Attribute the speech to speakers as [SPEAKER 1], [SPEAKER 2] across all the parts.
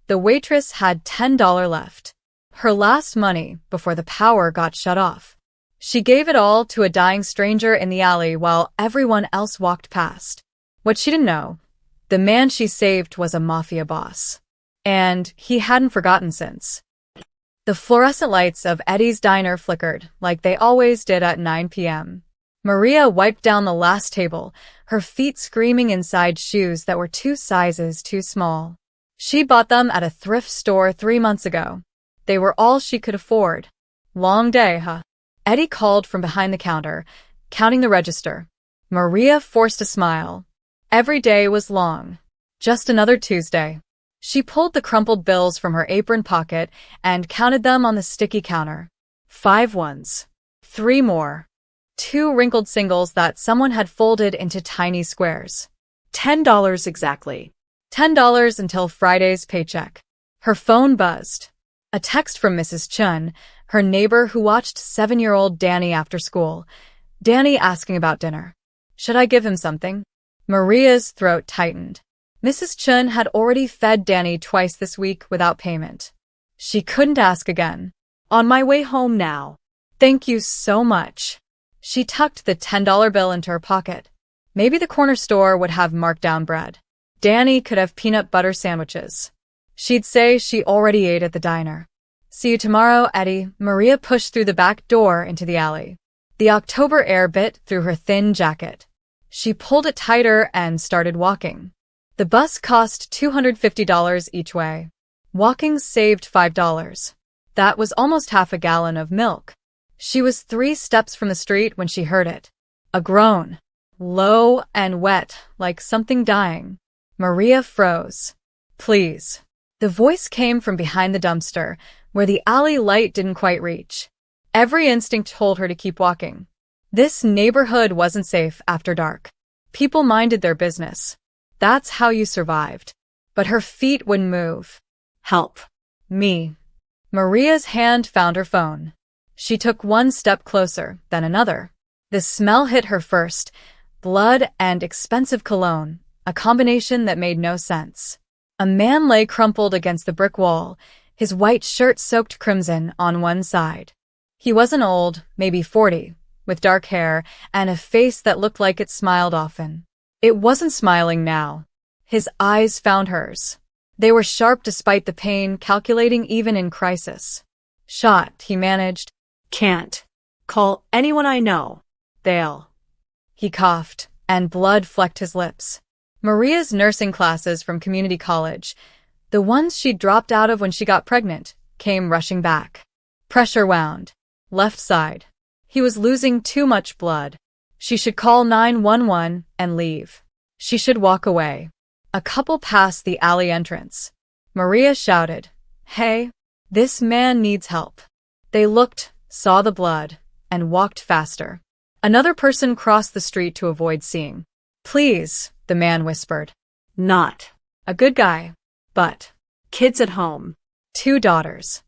[SPEAKER 1] The waitress had $10 left. Her last money before the power got shut off. She gave it all to a dying stranger in the alley while everyone else walked past. What she didn't know, the man she saved was a mafia boss. And he hadn't forgotten since. The fluorescent lights of Eddie's diner flickered like they always did at 9 p.m. Maria wiped down the last table, her feet screaming inside shoes that were 2 sizes too small. She bought them at a thrift store 3 months ago. They were all she could afford. Long day, huh? Eddie called from behind the counter, counting the register. Maria forced a smile. Every day was long. Just another Tuesday. She pulled the crumpled bills from her apron pocket and counted them on the sticky counter. 5 ones. 3 more. 2 wrinkled singles that someone had folded into tiny squares. $10 exactly. $10 until Friday's paycheck. Her phone buzzed. A text from Mrs. Chun, her neighbor who watched 7-year-old Danny after school. Danny asking about dinner. Should I give him something? Maria's throat tightened. Mrs. Chun had already fed Danny twice this week without payment. She couldn't ask again. On my way home now. Thank you so much. She tucked the $10 bill into her pocket. Maybe the corner store would have marked-down bread. Danny could have peanut butter sandwiches. She'd say she already ate at the diner. See you tomorrow, Eddie. Maria pushed through the back door into the alley. The October air bit through her thin jacket. She pulled it tighter and started walking. The bus cost $250 each way. Walking saved $5. That was almost half a gallon of milk. She was 3 steps from the street when she heard it. A groan. Low and wet, like something dying. Maria froze. Please. The voice came from behind the dumpster, where the alley light didn't quite reach. Every instinct told her to keep walking. This neighborhood wasn't safe after dark. People minded their business. That's how you survived. But her feet wouldn't move. Help. Me. Maria's hand found her phone. She took 1 step closer, then another. The smell hit her first. Blood and expensive cologne, a combination that made no sense. A man lay crumpled against the brick wall, his white shirt soaked crimson on one side. He wasn't old, maybe 40, with dark hair and a face that looked like it smiled often. It wasn't smiling now. His eyes found hers. They were sharp despite the pain, calculating even in crisis. Shot, he managed. Can't. Call anyone I know. They'll. He coughed, and blood flecked his lips. Maria's nursing classes from community college, the ones she'd dropped out of when she got pregnant, came rushing back. Pressure wound. Left side. He was losing too much blood. She should call 911 and leave. She should walk away. A couple passed the alley entrance. Maria shouted, "Hey, this man needs help." They looked, saw the blood, and walked faster. Another person crossed the street to avoid seeing. "Please," the man whispered. "Not. A good guy. But. Kids at home. 2 daughters.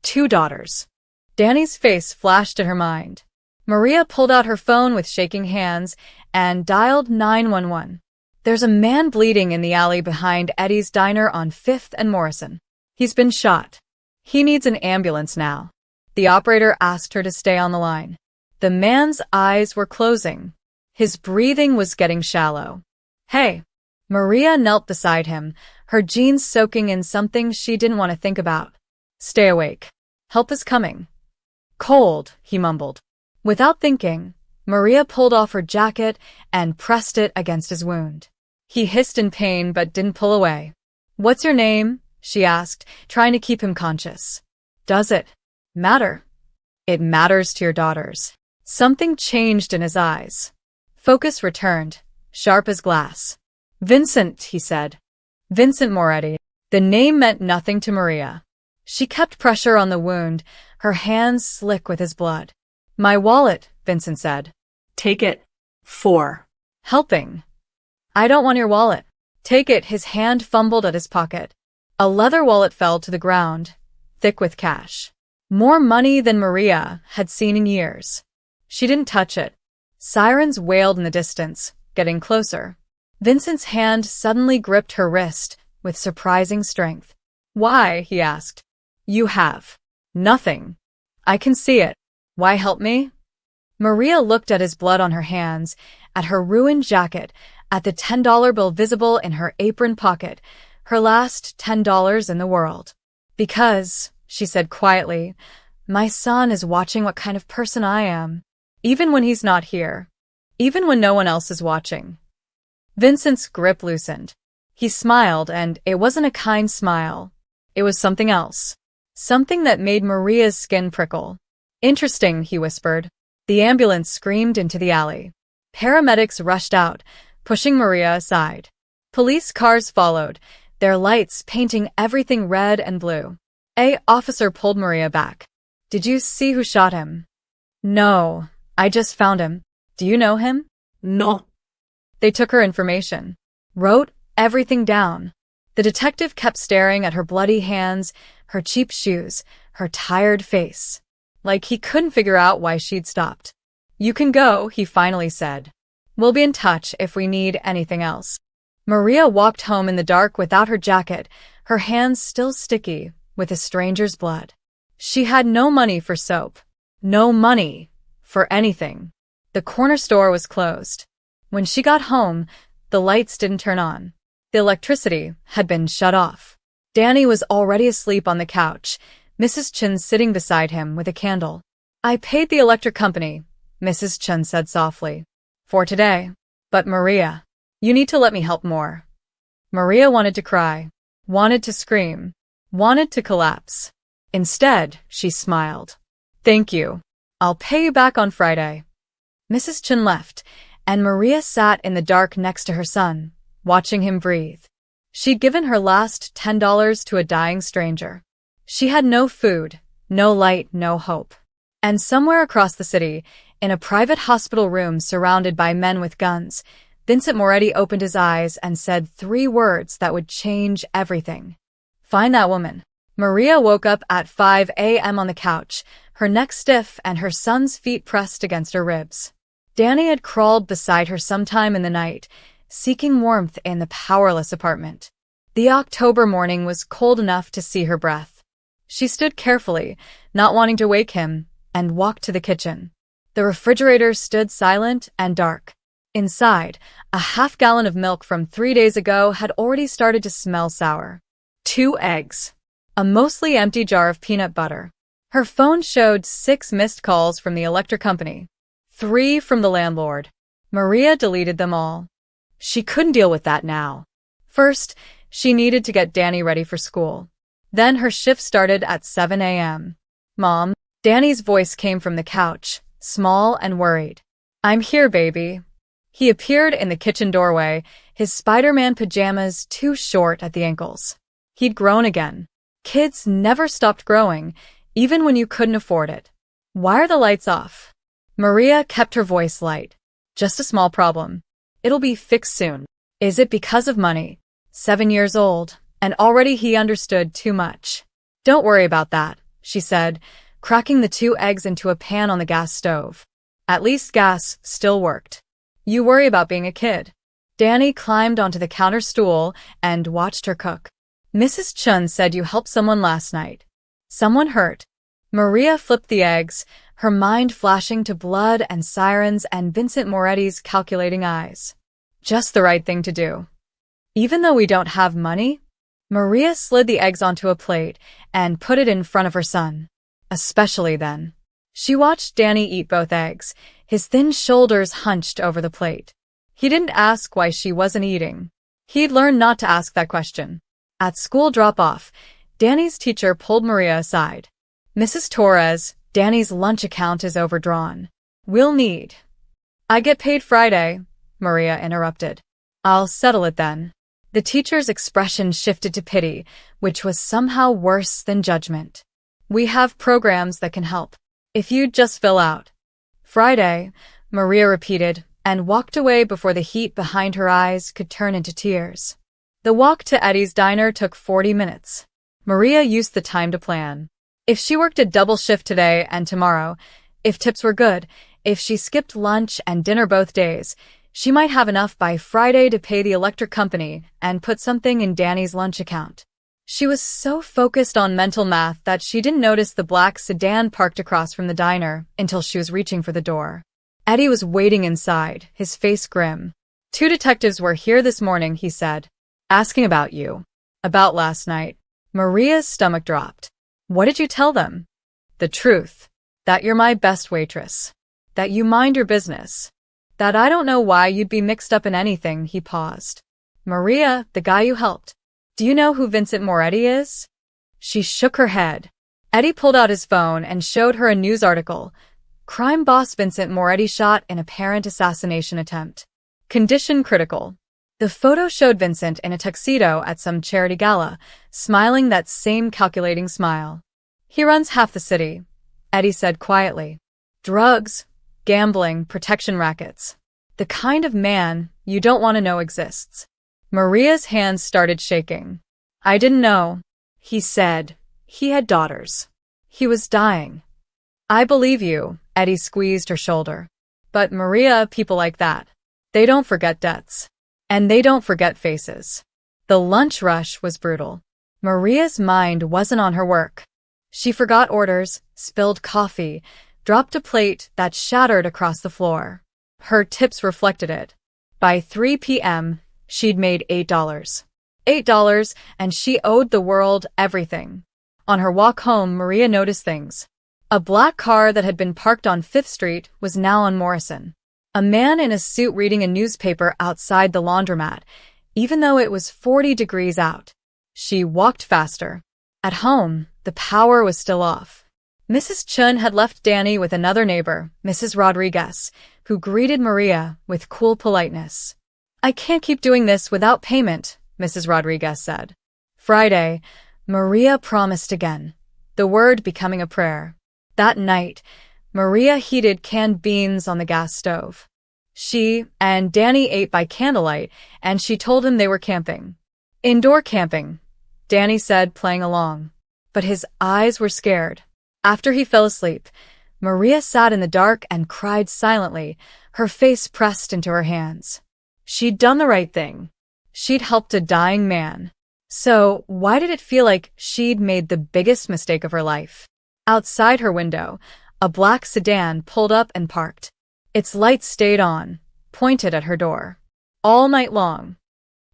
[SPEAKER 1] 2 daughters." Danny's face flashed in her mind. Maria pulled out her phone with shaking hands and dialed 911. "There's a man bleeding in the alley behind Eddie's diner on 5th and Morrison. He's been shot. He needs an ambulance now." The operator asked her to stay on the line. The man's eyes were closing. His breathing was getting shallow. "Hey." Maria knelt beside him, her jeans soaking in something she didn't want to think about. "Stay awake. Help is coming." "Cold," he mumbled. Without thinking, Maria pulled off her jacket and pressed it against his wound. He hissed in pain but didn't pull away. "What's your name?" she asked, trying to keep him conscious. "Does it matter?" "It matters to your daughters." Something changed in his eyes. Focus returned, sharp as glass. "Vincent," he said. Vincent Moretti. The name meant nothing to Maria. She kept pressure on the wound, her hands slick with his blood. "My wallet," Vincent said. "Take it." "For." "Helping." "I don't want your wallet." "Take it." His hand fumbled at his pocket. A leather wallet fell to the ground, thick with cash. More money than Maria had seen in years. She didn't touch it. Sirens wailed in the distance, getting closer. Vincent's hand suddenly gripped her wrist with surprising strength. Why? He asked. You have. Nothing. I can see it. Why help me? Maria looked at his blood on her hands, at her ruined jacket, at the $10 bill visible in her apron pocket, her last $10 in the world. Because, she said quietly, my son is watching what kind of person I am. Even when he's not here. Even when no one else is watching. Vincent's grip loosened. He smiled, and it wasn't a kind smile. It was something else. Something that made Maria's skin prickle. Interesting, he whispered. The ambulance screamed into the alley. Paramedics rushed out, pushing Maria aside. Police cars followed, their lights painting everything red and blue. An officer pulled Maria back. Did you see who shot him? No, I just found him. Do you know him?
[SPEAKER 2] No.
[SPEAKER 1] They took her information. Wrote everything down. The detective kept staring at her bloody hands, her cheap shoes, her tired face. Like he couldn't figure out why she'd stopped. You can go, he finally said. We'll be in touch if we need anything else. Maria walked home in the dark without her jacket, her hands still sticky with a stranger's blood. She had no money for soap. No money for anything. The corner store was closed. When she got home, the lights didn't turn on. The electricity had been shut off. Danny was already asleep on the couch, Mrs. Chen sitting beside him with a candle. I paid the electric company, Mrs. Chen said softly. For today. But Maria, you need to let me help more. Maria wanted to cry, wanted to scream, wanted to collapse. Instead, she smiled. Thank you. I'll pay you back on Friday. Mrs. Chen left, and Maria sat in the dark next to her son, watching him breathe. She'd given her last $10 to a dying stranger. She had no food, no light, no hope. And somewhere across the city, in a private hospital room surrounded by men with guns, Vincent Moretti opened his eyes and said 3 words that would change everything. Find that woman. Maria woke up at 5 a.m. on the couch, her neck stiff and her son's feet pressed against her ribs. Danny had crawled beside her sometime in the night, seeking warmth in the powerless apartment. The October morning was cold enough to see her breath. She stood carefully, not wanting to wake him, and walked to the kitchen. The refrigerator stood silent and dark. Inside, a half-gallon of milk from 3 days ago had already started to smell sour. 2 eggs. A mostly empty jar of peanut butter. Her phone showed 6 missed calls from the electric company. 3 from the landlord. Maria deleted them all. She couldn't deal with that now. First, she needed to get Danny ready for school. Then her shift started at 7 a.m. Mom, Danny's voice came from the couch, small and worried. I'm here, baby. He appeared in the kitchen doorway, his Spider-Man pajamas too short at the ankles. He'd grown again. Kids never stopped growing, even when you couldn't afford it. Why are the lights off? Maria kept her voice light. Just a small problem. It'll be fixed soon. Is it because of money? 7 years old, and already he understood too much. Don't worry about that, she said, cracking the 2 eggs into a pan on the gas stove. At least gas still worked. You worry about being a kid. Danny climbed onto the counter stool and watched her cook. Mrs. Chun said you helped someone last night. Someone hurt. Maria flipped the eggs, her mind flashing to blood and sirens and Vincent Moretti's calculating eyes. Just the right thing to do. Even though we don't have money? Maria slid the eggs onto a plate and put it in front of her son. Especially then. She watched Danny eat both eggs, his thin shoulders hunched over the plate. He didn't ask why she wasn't eating. He'd learned not to ask that question. At school drop-off, Danny's teacher pulled Maria aside. Mrs. Torres, Danny's lunch account is overdrawn. We'll need. I get paid Friday, Maria interrupted. I'll settle it then. The teacher's expression shifted to pity, which was somehow worse than judgment. We have programs that can help. If you'd just fill out. Friday, Maria repeated, and walked away before the heat behind her eyes could turn into tears. The walk to Eddie's diner took 40 minutes. Maria used the time to plan. If she worked a double shift today and tomorrow, if tips were good, if she skipped lunch and dinner both days, she might have enough by Friday to pay the electric company and put something in Danny's lunch account. She was so focused on mental math that she didn't notice the black sedan parked across from the diner until she was reaching for the door. Eddie was waiting inside, his face grim. "Two detectives were here this morning," he said. "Asking about you. About last night." Maria's stomach dropped. "What did you tell them?" "The truth. That you're my best waitress. That you mind your business. That I don't know why you'd be mixed up in anything." He paused. "Maria, the guy you helped. Do you know who Vincent Moretti is?" She shook her head. Eddie pulled out his phone and showed her a news article. "Crime boss Vincent Moretti shot in apparent assassination attempt. Condition critical." The photo showed Vincent in a tuxedo at some charity gala, smiling that same calculating smile. "He runs half the city," Eddie said quietly. "Drugs, gambling, protection rackets. The kind of man you don't want to know exists." Maria's hands started shaking. "I didn't know. He said he had daughters. He was dying." "I believe you," Eddie squeezed her shoulder. "But Maria, people like that, they don't forget debts. And they don't forget faces." The lunch rush was brutal. Maria's mind wasn't on her work. She forgot orders, spilled coffee, dropped a plate that shattered across the floor. Her tips reflected it. By 3 p.m., she'd made $8. $8, and she owed the world everything. On her walk home, Maria noticed things. A black car that had been parked on 5th Street was now on Morrison. A man in a suit reading a newspaper outside the laundromat, even though it was 40 degrees out. She walked faster. At home, the power was still off. Mrs. Chun had left Danny with another neighbor, Mrs. Rodriguez, who greeted Maria with cool politeness. "I can't keep doing this without payment," Mrs. Rodriguez said. Friday, Maria promised again, the word becoming a prayer. That night, Maria heated canned beans on the gas stove. She and Danny ate by candlelight, and she told him they were camping. "Indoor camping," Danny said, playing along. But his eyes were scared. After he fell asleep, Maria sat in the dark and cried silently, her face pressed into her hands. She'd done the right thing. She'd helped a dying man. So why did it feel like she'd made the biggest mistake of her life? Outside her window, a black sedan pulled up and parked. Its lights stayed on, pointed at her door. All night long.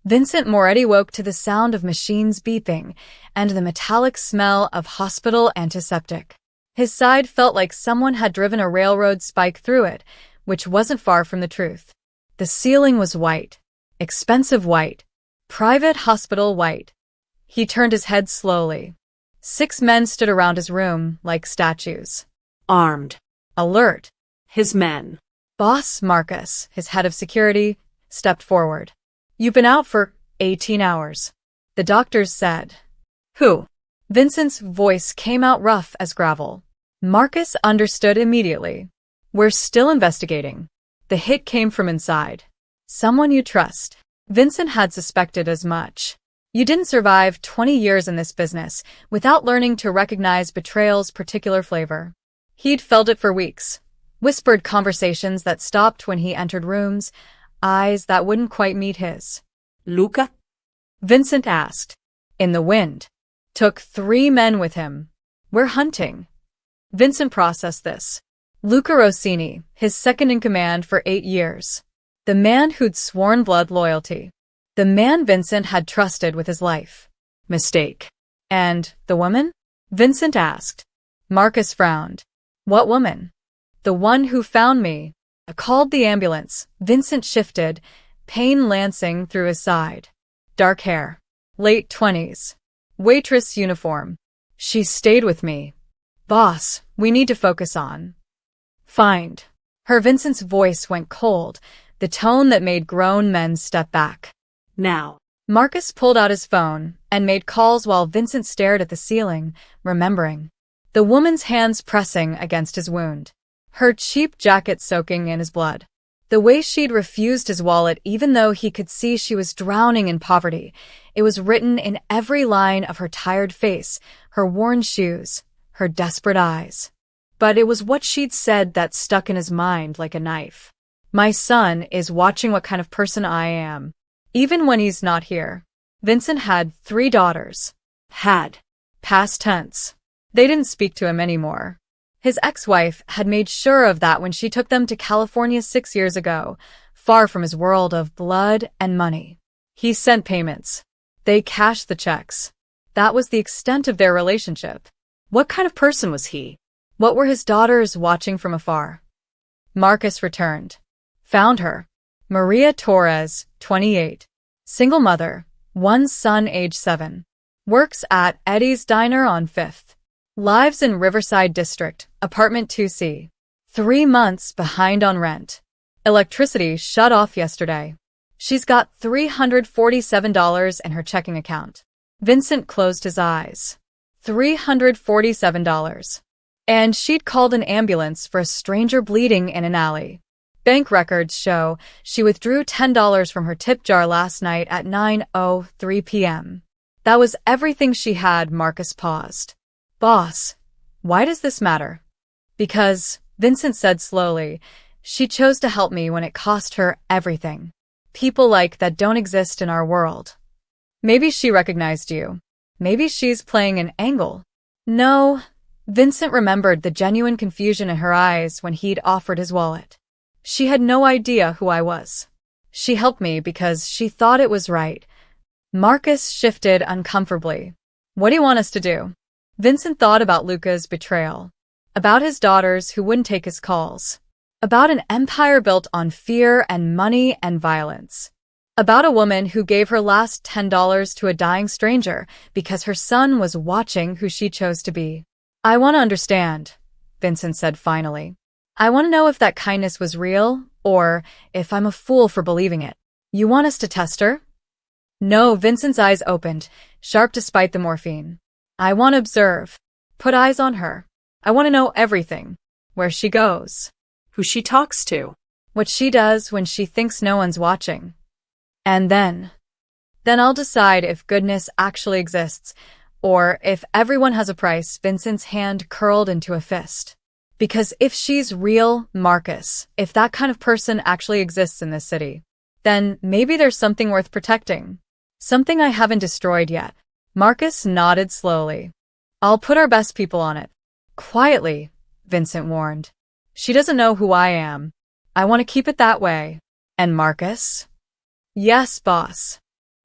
[SPEAKER 1] Vincent Moretti woke to the sound of machines beeping and the metallic smell of hospital antiseptic. His side felt like someone had driven a railroad spike through it, which wasn't far from the truth. The ceiling was white. Expensive white. Private hospital white. He turned his head slowly. 6 men stood around his room like statues.
[SPEAKER 2] Armed.
[SPEAKER 1] Alert.
[SPEAKER 2] His men.
[SPEAKER 1] Boss Marcus, his head of security, stepped forward. "You've been out for 18 hours. The doctors said." "Who?" Vincent's voice came out rough as gravel. Marcus understood immediately. "We're still investigating." The hit came from inside. "Someone you trust." Vincent had suspected as much. You didn't survive 20 years in this business without learning to recognize betrayal's particular flavor. He'd felt it for weeks. Whispered conversations that stopped when he entered rooms, eyes that wouldn't quite meet his.
[SPEAKER 2] "Luca?"
[SPEAKER 1] Vincent asked. "In the wind. Took 3 men with him. We're hunting." Vincent processed this. Luca Rossini, his second in command for 8 years. The man who'd sworn blood loyalty. The man Vincent had trusted with his life. Mistake. "And the woman?" Vincent asked. Marcus frowned. "What woman?" "The one who found me." I called the ambulance. Vincent shifted, pain lancing through his side. Dark hair. Late 20s. Waitress uniform. "She stayed with me." "Boss, we need to focus on." "Find." Her Vincent's voice went cold, the tone that made grown men step back.
[SPEAKER 2] "Now."
[SPEAKER 1] Marcus pulled out his phone and made calls while Vincent stared at the ceiling, remembering. The woman's hands pressing against his wound. Her cheap jacket soaking in his blood. The way she'd refused his wallet even though he could see she was drowning in poverty. It was written in every line of her tired face, her worn shoes, her desperate eyes. But it was what she'd said that stuck in his mind like a knife. "My son is watching what kind of person I am. Even when he's not here." Vincent had 3 daughters.
[SPEAKER 2] Had.
[SPEAKER 1] Past tense. They didn't speak to him anymore. His ex-wife had made sure of that when she took them to California 6 years ago, far from his world of blood and money. He sent payments. They cashed the checks. That was the extent of their relationship.
[SPEAKER 2] What kind of person was he?
[SPEAKER 1] What were his daughters watching from afar? Marcus returned. Found her. Maria Torres, 28. Single mother. One son age 7. Works at Eddie's Diner on 5th. Lives in Riverside District, apartment 2C. 3 months behind on rent. Electricity shut off yesterday. She's got $347 in her checking account. Vincent closed his eyes. $347. And she'd called an ambulance for a stranger bleeding in an alley. Bank records show she withdrew $10 from her tip jar last night at 9:03 p.m. That was everything she had. Marcus paused. Boss, why does this matter? Because, Vincent said slowly, she chose to help me when it cost her everything. People like that don't exist in our world. Maybe she recognized you. Maybe she's playing an angle. No, Vincent remembered the genuine confusion in her eyes when he'd offered his wallet. She had no idea who I was. She helped me because she thought it was right. Marcus shifted uncomfortably. What do you want us to do? Vincent thought about Luca's betrayal. About his daughters who wouldn't take his calls. About an empire built on fear and money and violence. About a woman who gave her last $10 to a dying stranger because her son was watching who she chose to be. I want to understand, Vincent said finally. I want to know if that kindness was real, or if I'm a fool for believing it. You want us to test her? No, Vincent's eyes opened, sharp despite the morphine. I want to observe. Put eyes on her. I want to know everything. Where she goes.
[SPEAKER 2] Who she talks to.
[SPEAKER 1] What she does when she thinks no one's watching. And then I'll decide if goodness actually exists, or if everyone has a price. Vincent's hand curled into a fist. Because if she's real, Marcus, if that kind of person actually exists in this city, then maybe there's something worth protecting. Something I haven't destroyed yet. Marcus nodded slowly. I'll put our best people on it. Quietly, Vincent warned. She doesn't know who I am. I want to keep it that way. And Marcus? Yes, boss.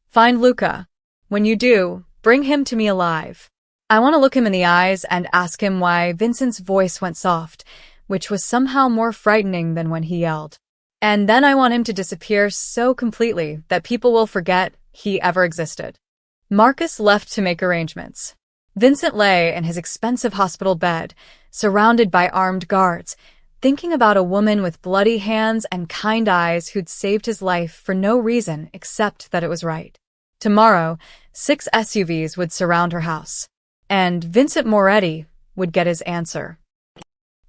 [SPEAKER 1] Find Luca. When you do, bring him to me alive. I want to look him in the eyes and ask him why. Vincent's voice went soft, which was somehow more frightening than when he yelled. And then I want him to disappear so completely that people will forget he ever existed. Marcus left to make arrangements. Vincent lay in his expensive hospital bed, surrounded by armed guards, thinking about a woman with bloody hands and kind eyes who'd saved his life for no reason except that it was right. Tomorrow, 6 SUVs would surround her house. And Vincent Moretti would get his answer.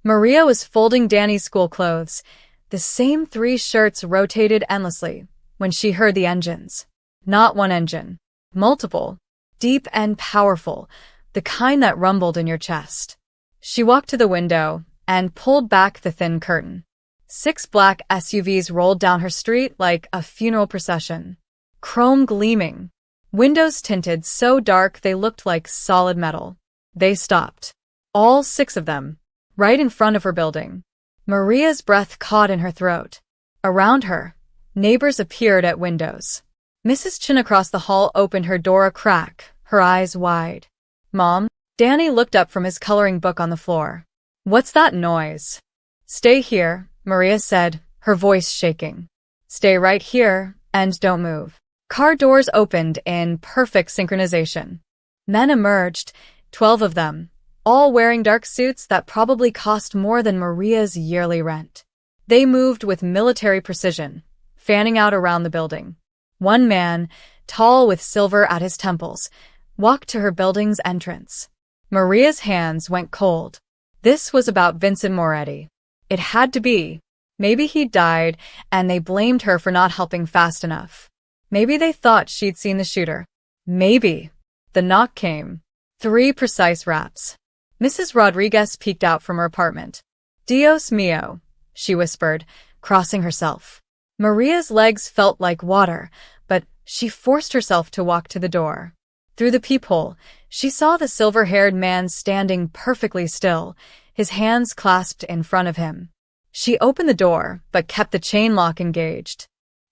[SPEAKER 1] Maria was folding Danny's school clothes. The same 3 shirts rotated endlessly when she heard the engines. Not one engine. Multiple. Deep and powerful. The kind that rumbled in your chest. She walked to the window and pulled back the thin curtain. 6 black SUVs rolled down her street like a funeral procession. Chrome gleaming. Windows tinted so dark they looked like solid metal. They stopped. All 6 of them. Right in front of her building. Maria's breath caught in her throat. Around her, neighbors appeared at windows. Mrs. Chin across the hall opened her door a crack, her eyes wide. Mom? Danny looked up from his coloring book on the floor. What's that noise? Stay here, Maria said, her voice shaking. Stay right here, and don't move. Car doors opened in perfect synchronization. Men emerged, 12 of them, all wearing dark suits that probably cost more than Maria's yearly rent. They moved with military precision, fanning out around the building. One man, tall with silver at his temples, walked to her building's entrance. Maria's hands went cold. This was about Vincent Moretti. It had to be. Maybe he'd died, and they blamed her for not helping fast enough. Maybe they thought she'd seen the shooter. Maybe. The knock came. 3 precise raps. Mrs. Rodriguez peeked out from her apartment. Dios mío, she whispered, crossing herself. Maria's legs felt like water, but she forced herself to walk to the door. Through the peephole, she saw the silver-haired man standing perfectly still, his hands clasped in front of him. She opened the door, but kept the chain lock engaged.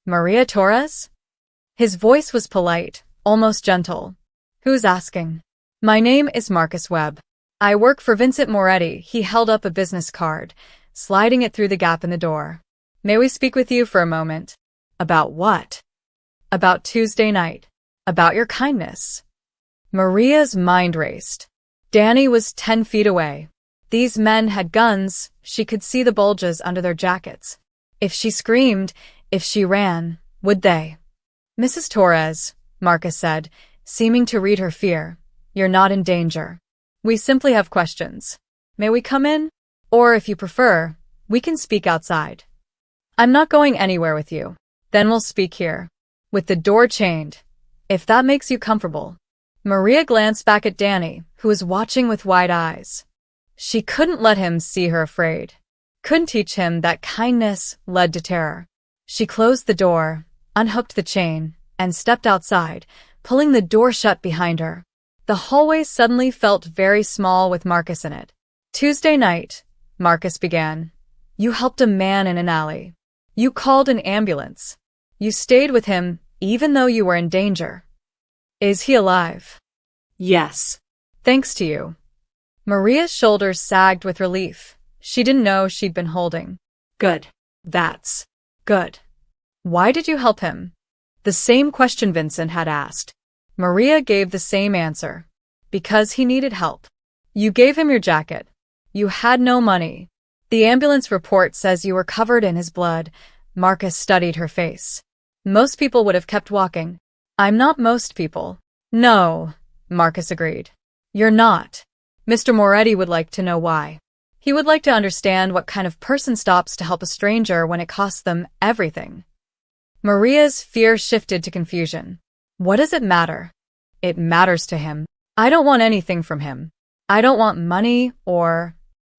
[SPEAKER 1] Maria Torres? His voice was polite, almost gentle. Who's asking? My name is Marcus Webb. I work for Vincent Moretti. He held up a business card, sliding it through the gap in the door. May we speak with you for a moment? About what? About Tuesday night. About your kindness. Maria's mind raced. Danny was 10 feet away. These men had guns. She could see the bulges under their jackets. If she screamed, if she ran, would they? Mrs. Torres, Marcus said, seeming to read her fear, you're not in danger. We simply have questions. May we come in? Or, if you prefer, we can speak outside. I'm not going anywhere with you. Then we'll speak here. With the door chained. If that makes you comfortable. Maria glanced back at Danny, who was watching with wide eyes. She couldn't let him see her afraid. Couldn't teach him that kindness led to terror. She closed the door, unhooked the chain, and stepped outside, pulling the door shut behind her. The hallway suddenly felt very small with Marcus in it. Tuesday night, Marcus began. You helped a man in an alley. You called an ambulance. You stayed with him even though you were in danger. Is he alive?
[SPEAKER 2] Yes.
[SPEAKER 1] Thanks to you. Maria's shoulders sagged with relief. She didn't know she'd been holding.
[SPEAKER 2] Good.
[SPEAKER 1] That's good. Why did you help him? The same question Vincent had asked. Maria gave the same answer. Because he needed help. You gave him your jacket. You had no money. The ambulance report says you were covered in his blood. Marcus studied her face. Most people would have kept walking. I'm not most people. No, Marcus agreed. You're not. Mr. Moretti would like to know why. He would like to understand what kind of person stops to help a stranger when it costs them everything. Maria's fear shifted to confusion. What does it matter? It matters to him. I don't want anything from him. I don't want money or...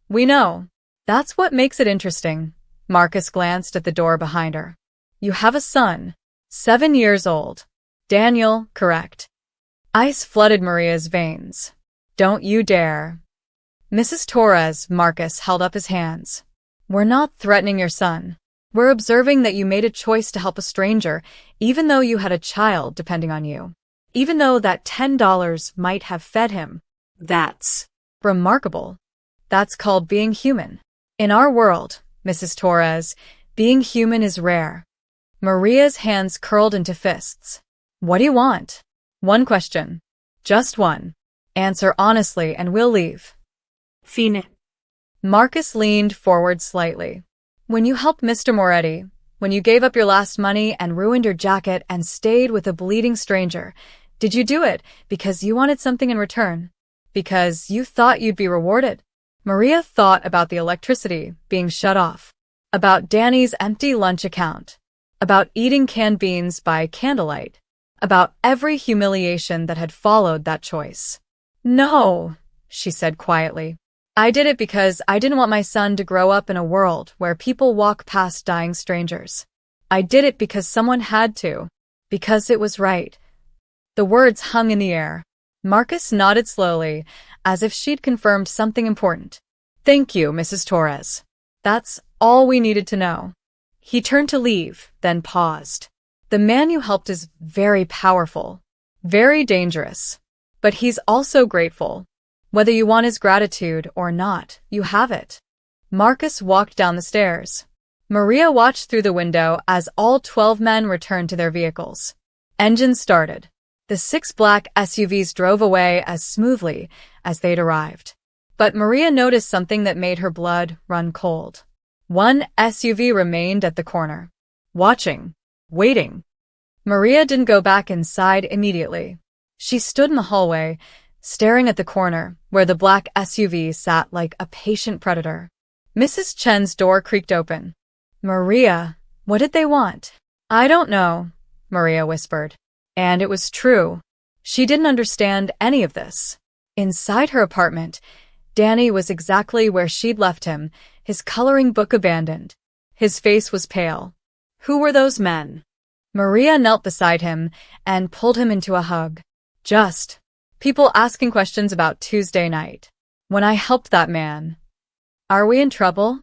[SPEAKER 1] We know. That's what makes it interesting. Marcus glanced at the door behind her. You have a son. 7 years old. Daniel, correct. Ice flooded Maria's veins. Don't you dare. Mrs. Torres, Marcus held up his hands. We're not threatening your son. We're observing that you made a choice to help a stranger, even though you had a child depending on you. Even though that $10 might have fed him.
[SPEAKER 2] That's
[SPEAKER 1] remarkable. That's called being human. In our world, Mrs. Torres, being human is rare. Maria's hands curled into fists. What do you want? One question. Just one. Answer honestly and we'll leave.
[SPEAKER 2] Fine.
[SPEAKER 1] Marcus leaned forward slightly. When you helped Mr. Moretti, when you gave up your last money and ruined your jacket and stayed with a bleeding stranger, did you do it because you wanted something in return? Because you thought you'd be rewarded? Maria thought about the electricity being shut off, about Danny's empty lunch account, about eating canned beans by candlelight, about every humiliation that had followed that choice. No, she said quietly. I did it because I didn't want my son to grow up in a world where people walk past dying strangers. I did it because someone had to. Because it was right. The words hung in the air. Marcus nodded slowly, as if she'd confirmed something important. Thank you, Mrs. Torres. That's all we needed to know. He turned to leave, then paused. The man you helped is very powerful, very dangerous. But he's also grateful. Whether you want his gratitude or not, you have it. Marcus walked down the stairs. Maria watched through the window as all 12 men returned to their vehicles. Engines started. The 6 black SUVs drove away as smoothly as they'd arrived. But Maria noticed something that made her blood run cold. One SUV remained at the corner. Watching. Waiting. Maria didn't go back inside immediately. She stood in the hallway, staring at the corner, where the black SUV sat like a patient predator. Mrs. Chen's door creaked open. Maria, what did they want? I don't know, Maria whispered. And it was true. She didn't understand any of this. Inside her apartment, Danny was exactly where she'd left him, his coloring book abandoned. His face was pale. Who were those men? Maria knelt beside him and pulled him into a hug. Just people asking questions about Tuesday night. When I helped that man. Are we in trouble?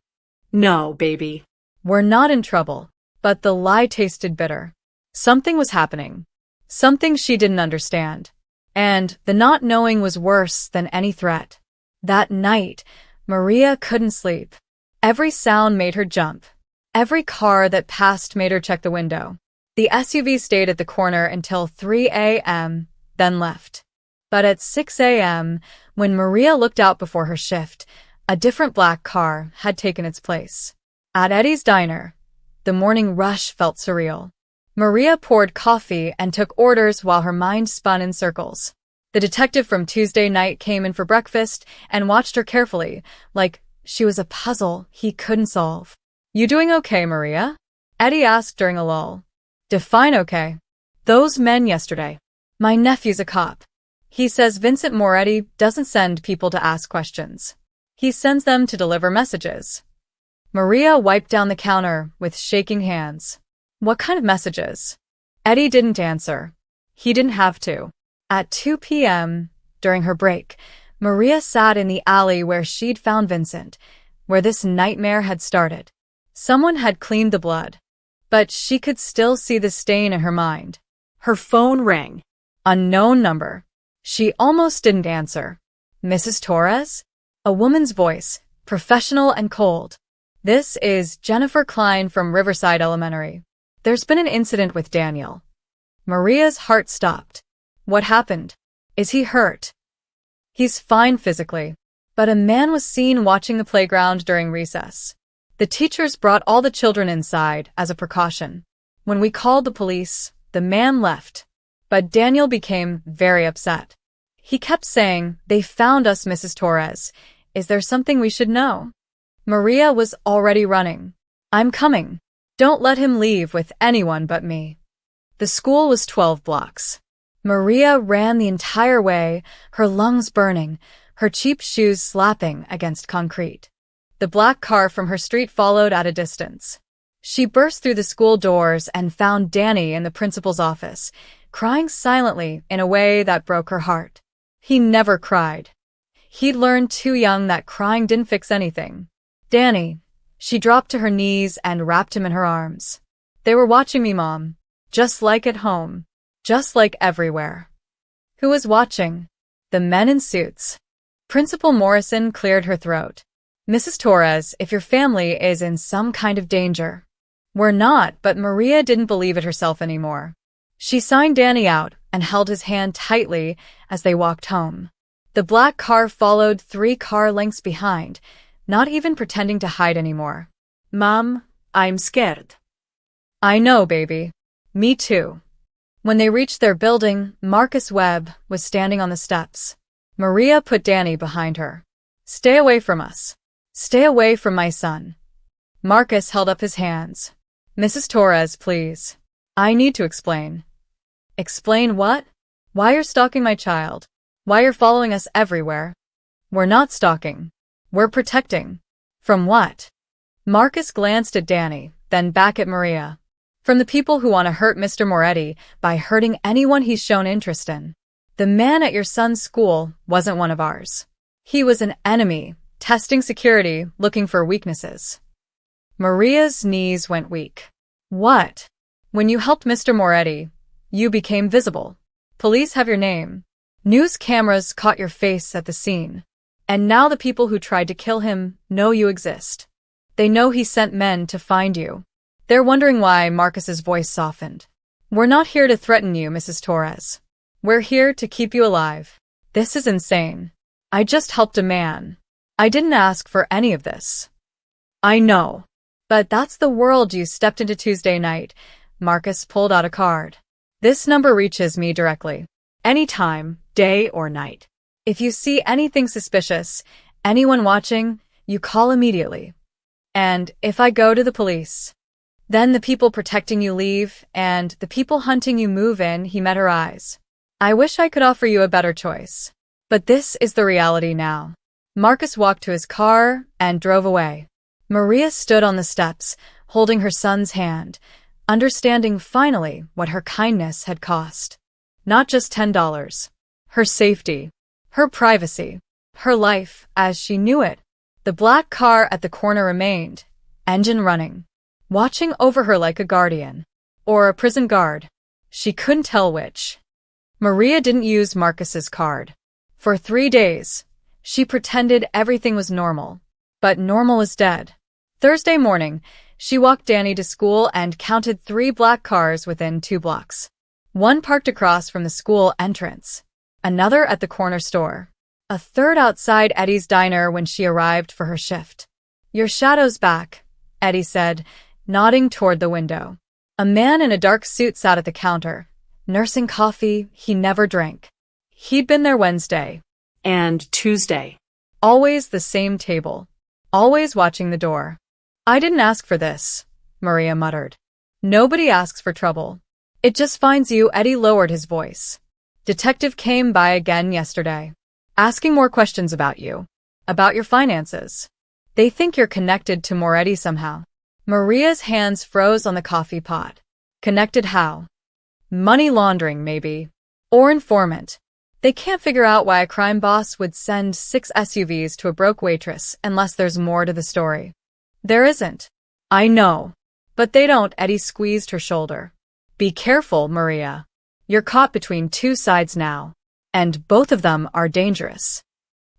[SPEAKER 2] No, baby.
[SPEAKER 1] We're not in trouble. But the lie tasted bitter. Something was happening. Something she didn't understand. And the not knowing was worse than any threat. That night, Maria couldn't sleep. Every sound made her jump. Every car that passed made her check the window. The SUV stayed at the corner until 3 a.m., then left. But at 6 a.m., when Maria looked out before her shift, a different black car had taken its place. At Eddie's diner, the morning rush felt surreal. Maria poured coffee and took orders while her mind spun in circles. The detective from Tuesday night came in for breakfast and watched her carefully, like she was a puzzle he couldn't solve. You doing okay, Maria? Eddie asked during a lull. Define okay. Those men yesterday. My nephew's a cop. He says Vincent Moretti doesn't send people to ask questions. He sends them to deliver messages. Maria wiped down the counter with shaking hands. What kind of messages? Eddie didn't answer. He didn't have to. At 2 p.m., during her break, Maria sat in the alley where she'd found Vincent, where this nightmare had started. Someone had cleaned the blood, but she could still see the stain in her mind.
[SPEAKER 2] Her phone rang.
[SPEAKER 1] Unknown number. She almost didn't answer. Mrs. Torres? A woman's voice, professional and cold. This is Jennifer Klein from Riverside Elementary. There's been an incident with Daniel. Maria's heart stopped. What happened? Is he hurt? He's fine physically, but a man was seen watching the playground during recess. The teachers brought all the children inside as a precaution. When we called the police, the man left. But Daniel became very upset. He kept saying, "They found us, Mrs. Torres. Is there something we should know?" Maria was already running. I'm coming. Don't let him leave with anyone but me. The school was 12 blocks. Maria ran the entire way, her lungs burning, her cheap shoes slapping against concrete. The black car from her street followed at a distance. She burst through the school doors and found Danny in the principal's office, crying silently in a way that broke her heart. He never cried. He'd learned too young that crying didn't fix anything. Danny. She dropped to her knees and wrapped him in her arms. They were watching me, Mom. Just like at home. Just like everywhere. Who was watching? The men in suits. Principal Morrison cleared her throat. Mrs. Torres, if your family is in some kind of danger. We're not, but Maria didn't believe it herself anymore. She signed Danny out and held his hand tightly as they walked home. The black car followed 3 car lengths behind, not even pretending to hide anymore.
[SPEAKER 2] Mom, I'm scared.
[SPEAKER 1] I know, baby. Me too. When they reached their building, Marcus Webb was standing on the steps. Maria put Danny behind her. Stay away from us. Stay away from my son. Marcus held up his hands. Mrs. Torres, please. I need to explain. Explain what? Why you're stalking my child. Why you're following us everywhere. We're not stalking. We're protecting. From what? Marcus glanced at Danny, then back at Maria. From the people who want to hurt Mr. Moretti by hurting anyone he's shown interest in. The man at your son's school wasn't one of ours. He was an enemy, testing security, looking for weaknesses. Maria's knees went weak. What? When you helped Mr. Moretti, you became visible. Police have your name. News cameras caught your face at the scene. And now the people who tried to kill him know you exist. They know he sent men to find you. They're wondering why. Marcus's voice softened. We're not here to threaten you, Mrs. Torres. We're here to keep you alive. This is insane. I just helped a man. I didn't ask for any of this. I know. But that's the world you stepped into Tuesday night. Marcus pulled out a card. This number reaches me directly. Anytime, day or night. If you see anything suspicious, anyone watching, you call immediately. And if I go to the police, then the people protecting you leave, and the people hunting you move in. He met her eyes. I wish I could offer you a better choice. But this is the reality now. Marcus walked to his car and drove away. Maria stood on the steps, holding her son's hand, understanding finally what her kindness had cost. Not just $10. Her safety. Her privacy. Her life, as she knew it. The black car at the corner remained, engine running, watching over her like a guardian. Or a prison guard. She couldn't tell which. Maria didn't use Marcus's card. For 3 days, she pretended everything was normal. But normal is dead. Thursday morning, she walked Danny to school and counted 3 black cars within 2 blocks. One parked across from the school entrance, another at the corner store, a third outside Eddie's diner when she arrived for her shift. "Your shadow's back," Eddie said, nodding toward the window. A man in a dark suit sat at the counter, nursing coffee he never drank. He'd been there Wednesday.
[SPEAKER 2] And Tuesday.
[SPEAKER 1] Always the same table. Always watching the door. "I didn't ask for this," Maria muttered. "Nobody asks for trouble. It just finds you." Eddie lowered his voice. "Detective came by again yesterday, asking more questions about you, about your finances. They think you're connected to Moretti somehow." Maria's hands froze on the coffee pot. Connected how? Money laundering, maybe. Or informant. They can't figure out why a crime boss would send 6 SUVs to a broke waitress unless there's more to the story. There isn't. I know. But they don't. Eddie squeezed her shoulder. "Be careful, Maria. You're caught between 2 sides now. And both of them are dangerous."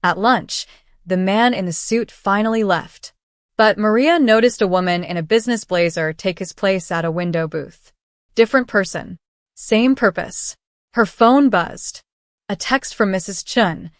[SPEAKER 1] At lunch, the man in the suit finally left. But Maria noticed a woman in a business blazer take his place at a window booth. Different person. Same purpose. Her phone buzzed. A text from Mrs. Chun.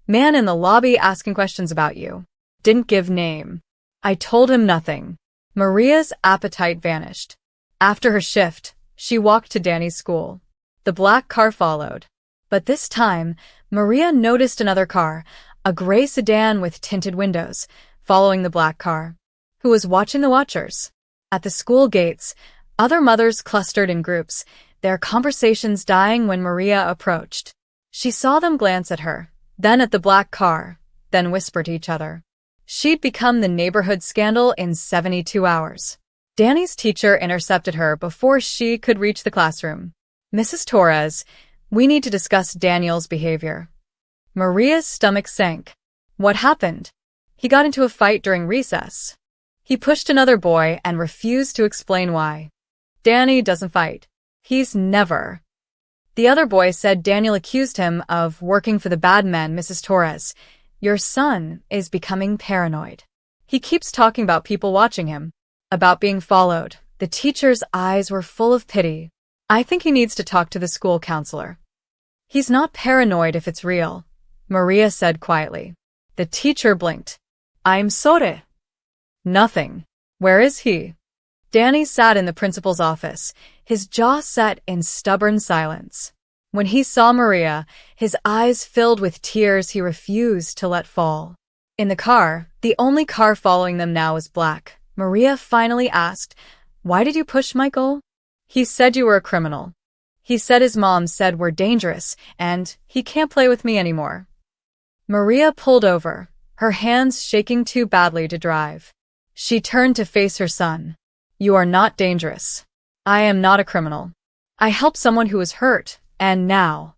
[SPEAKER 1] "Man in the lobby asking questions about you. Didn't give name. I told him nothing." Maria's appetite vanished. After her shift, she walked to Danny's school. The black car followed. But this time, Maria noticed another car, a gray sedan with tinted windows, following the black car. Who was watching the watchers? At the school gates, other mothers clustered in groups, their conversations dying when Maria approached. She saw them glance at her, then at the black car, then whisper to each other. She'd become the neighborhood scandal in 72 hours. Danny's teacher intercepted her before she could reach the classroom. "Mrs. Torres, we need to discuss Daniel's behavior." Maria's stomach sank. What happened? He got into a fight during recess. He pushed another boy and refused to explain why. Danny doesn't fight. He's never. The other boy said Daniel accused him of working for the bad men. "Mrs. Torres, your son is becoming paranoid. He keeps talking about people watching him, about being followed." The teacher's eyes were full of pity. "I think he needs to talk to the school counselor." "He's not paranoid if it's real," Maria said quietly. The teacher blinked. "I'm sorry." "Nothing. Where is he?" Danny sat in the principal's office, his jaw set in stubborn silence. When he saw Maria, his eyes filled with tears he refused to let fall. In the car, the only car following them now was black, Maria finally asked, "Why did you push Michael?" "He said you were a criminal. He said his mom said we're dangerous, and he can't play with me anymore." Maria pulled over, her hands shaking too badly to drive. She turned to face her son. "You are not dangerous. I am not a criminal. I helped someone who was hurt, and now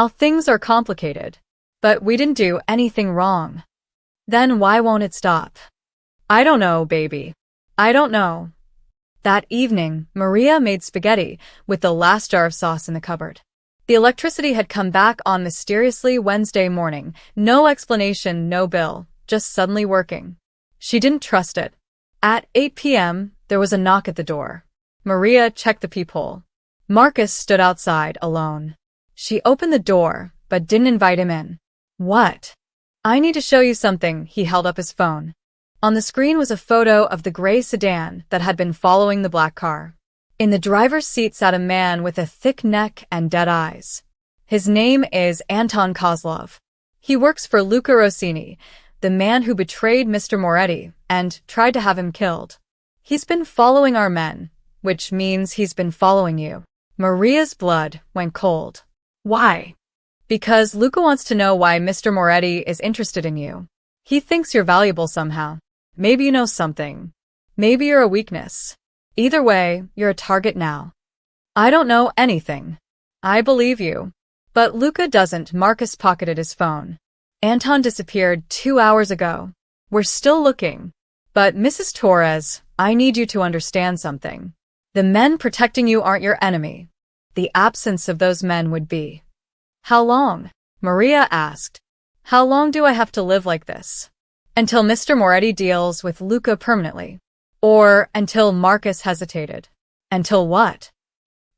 [SPEAKER 1] things are complicated. But we didn't do anything wrong." "Then why won't it stop?" "I don't know, baby. I don't know." That evening, Maria made spaghetti with the last jar of sauce in the cupboard. The electricity had come back on mysteriously Wednesday morning. No explanation, no bill, just suddenly working. She didn't trust it. At 8 p.m., there was a knock at the door. Maria checked the peephole. Marcus stood outside, alone. She opened the door, but didn't invite him in. "What?" "I need to show you something." He held up his phone. On the screen was a photo of the gray sedan that had been following the black car. In the driver's seat sat a man with a thick neck and dead eyes. His name is Anton Kozlov. He works for Luca Rossini, the man who betrayed Mr. Moretti and tried to have him killed. He's been following our men, which means he's been following you. Maria's blood went cold. "Why?" "Because Luca wants to know why Mr. Moretti is interested in you. He thinks you're valuable somehow. Maybe you know something. Maybe you're a weakness. Either way, you're a target now." "I don't know anything." I believe you. But Luca doesn't. Marcus pocketed his phone. Anton disappeared 2 hours ago. We're still looking. But Mrs. Torres, I need you to understand something. The men protecting you aren't your enemy. The absence of those men would be. How long? Maria asked. How long do I have to live like this? Until Mr. Moretti deals with Luca permanently. Or until Marcus hesitated. Until what?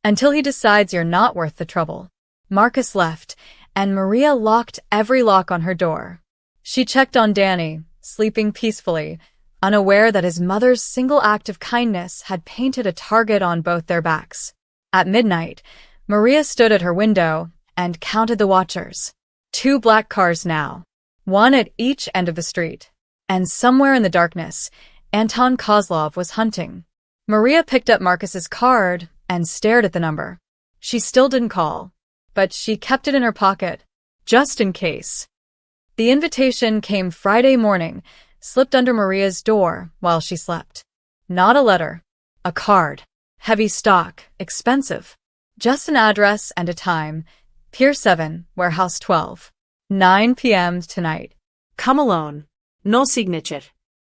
[SPEAKER 1] Until he decides you're not worth the trouble. Marcus left, and Maria locked every lock on her door. She checked on Danny, sleeping peacefully, unaware that his mother's single act of kindness had painted a target on both their backs. At midnight, Maria stood at her window and counted the watchers. 2 black cars now, one at each end of the street. And somewhere in the darkness, Anton Kozlov was hunting. Maria picked up Marcus's card and stared at the number. She still didn't call, but she kept it in her pocket, just in case. The invitation came Friday morning, slipped under Maria's door while she slept. Not a letter. A card. Heavy stock. Expensive. Just an address and a time. Pier 7, Warehouse 12. 9 p.m. tonight.
[SPEAKER 2] Come alone. No signature.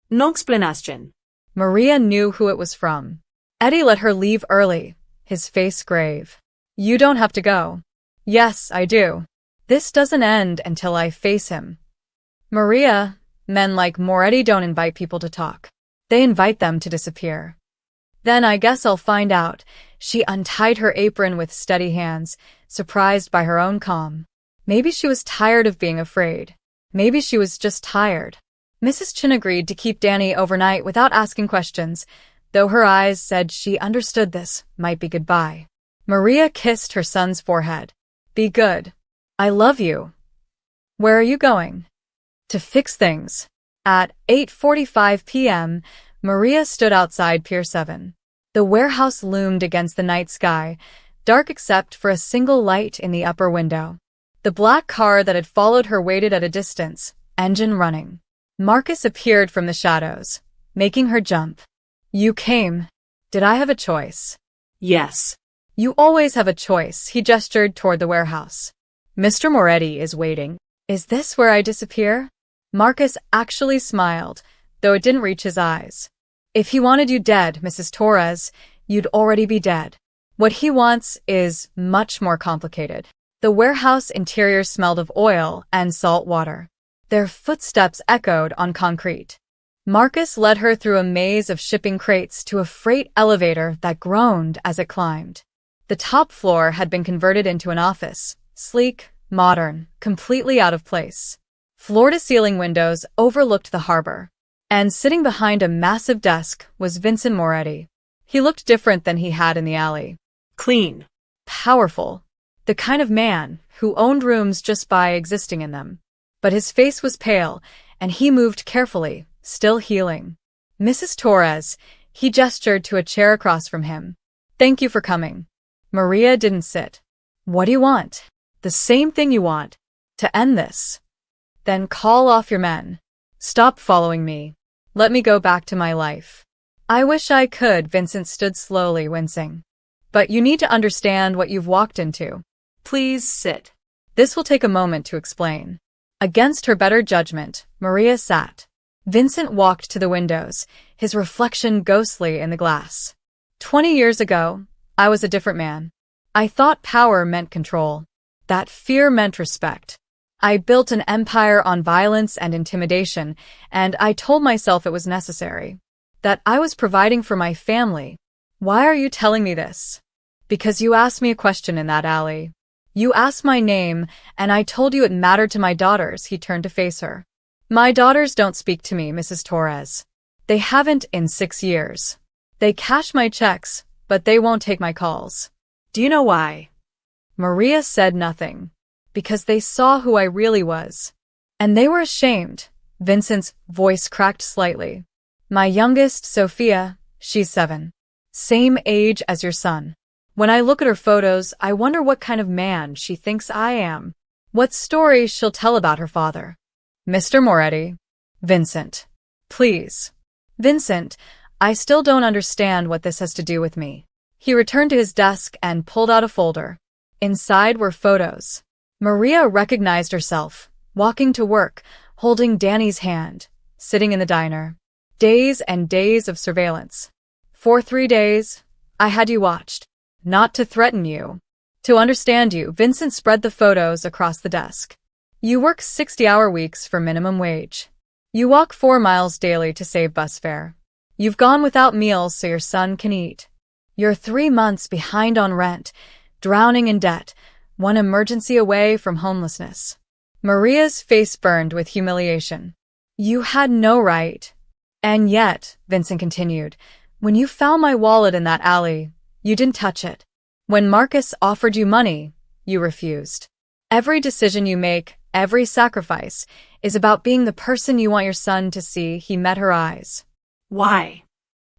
[SPEAKER 2] No explanation.
[SPEAKER 1] Maria knew who it was from. Eddie let her leave early, his face grave. You don't have to go. Yes, I do. This doesn't end until I face him. Maria, men like Moretti don't invite people to talk. They invite them to disappear. Then I guess I'll find out. She untied her apron with steady hands, surprised by her own calm. Maybe she was tired of being afraid. Maybe she was just tired. Mrs. Chin agreed to keep Danny overnight without asking questions, though her eyes said she understood this might be goodbye. Maria kissed her son's forehead. Be good. I love you. Where are you going? To fix things. At 8:45 p.m., Maria stood outside Pier 7. The warehouse loomed against the night sky, dark except for a single light in the upper window. The black car that had followed her waited at a distance, engine running. Marcus appeared from the shadows, making her jump. You came. Did I have a choice?
[SPEAKER 2] Yes.
[SPEAKER 1] You always have a choice. He gestured toward the warehouse. Mr. Moretti is waiting. Is this where I disappear? Marcus actually smiled, though it didn't reach his eyes. If he wanted you dead, Mrs. Torres, you'd already be dead. What he wants is much more complicated. The warehouse interior smelled of oil and salt water. Their footsteps echoed on concrete. Marcus led her through a maze of shipping crates to a freight elevator that groaned as it climbed. The top floor had been converted into an office, sleek, modern, completely out of place. Floor-to-ceiling windows overlooked the harbor. And sitting behind a massive desk was Vincent Moretti. He looked different than he had in the alley.
[SPEAKER 2] Clean.
[SPEAKER 1] Powerful. The kind of man who owned rooms just by existing in them. But his face was pale, and he moved carefully, still healing. Mrs. Torres, he gestured to a chair across from him. Thank you for coming. Maria didn't sit. What do you want? The same thing you want. To end this. Then call off your men. Stop following me. Let me go back to my life. I wish I could. Vincent stood slowly, wincing. But you need to understand what you've walked into.
[SPEAKER 2] Please sit.
[SPEAKER 1] This will take a moment to explain. Against her better judgment, Maria sat. Vincent walked to the windows, his reflection ghostly in the glass. 20 years ago, I was a different man. I thought power meant control. That fear meant respect. I built an empire on violence and intimidation, and I told myself it was necessary. That I was providing for my family. Why are you telling me this? Because you asked me a question in that alley. You asked my name, and I told you it mattered to my daughters. He turned to face her. My daughters don't speak to me, Mrs. Torres. They haven't in 6 years. They cash my checks, but they won't take my calls.
[SPEAKER 2] Do you know why?
[SPEAKER 1] Maria said nothing. Because they saw who I really was. And they were ashamed. Vincent's voice cracked slightly. My youngest, Sophia, she's 7. Same age as your son. When I look at her photos, I wonder what kind of man she thinks I am. What stories she'll tell about her father. Mr. Moretti. Vincent. Please. Vincent, I still don't understand what this has to do with me. He returned to his desk and pulled out a folder. Inside were photos. Maria recognized herself, walking to work, holding Danny's hand, sitting in the diner. Days and days of surveillance. For 3 days, I had you watched. Not to threaten you. To understand you. Vincent spread the photos across the desk. You work 60-hour weeks for minimum wage. You walk 4 miles daily to save bus fare. You've gone without meals so your son can eat. You're 3 months behind on rent, drowning in debt, one emergency away from homelessness. Maria's face burned with humiliation. You had no right. And yet, Vincent continued, when you found my wallet in that alley, you didn't touch it. When Marcus offered you money, you refused. Every decision you make, every sacrifice, is about being the person you want your son to see. He met her eyes.
[SPEAKER 2] Why?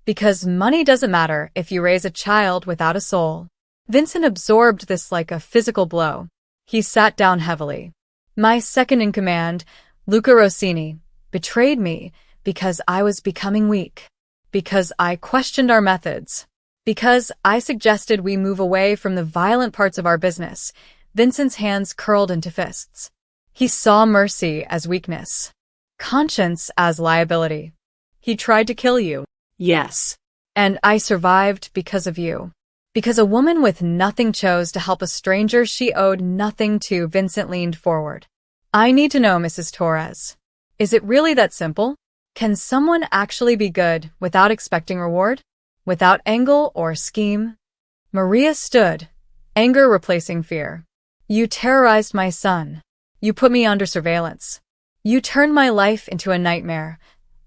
[SPEAKER 1] Because money doesn't matter if you raise a child without a soul. Vincent absorbed this like a physical blow. He sat down heavily. My second in command, Luca Rossini, betrayed me because I was becoming weak. Because I questioned our methods. Because I suggested we move away from the violent parts of our business. Vincent's hands curled into fists. He saw mercy as weakness. Conscience as liability. He tried to kill you.
[SPEAKER 2] Yes.
[SPEAKER 1] And I survived because of you. Because a woman with nothing chose to help a stranger she owed nothing to. Vincent leaned forward. I need to know, Mrs. Torres. Is it really that simple? Can someone actually be good without expecting reward? Without angle or scheme? Maria stood, anger replacing fear. You terrorized my son. You put me under surveillance. You turned my life into a nightmare,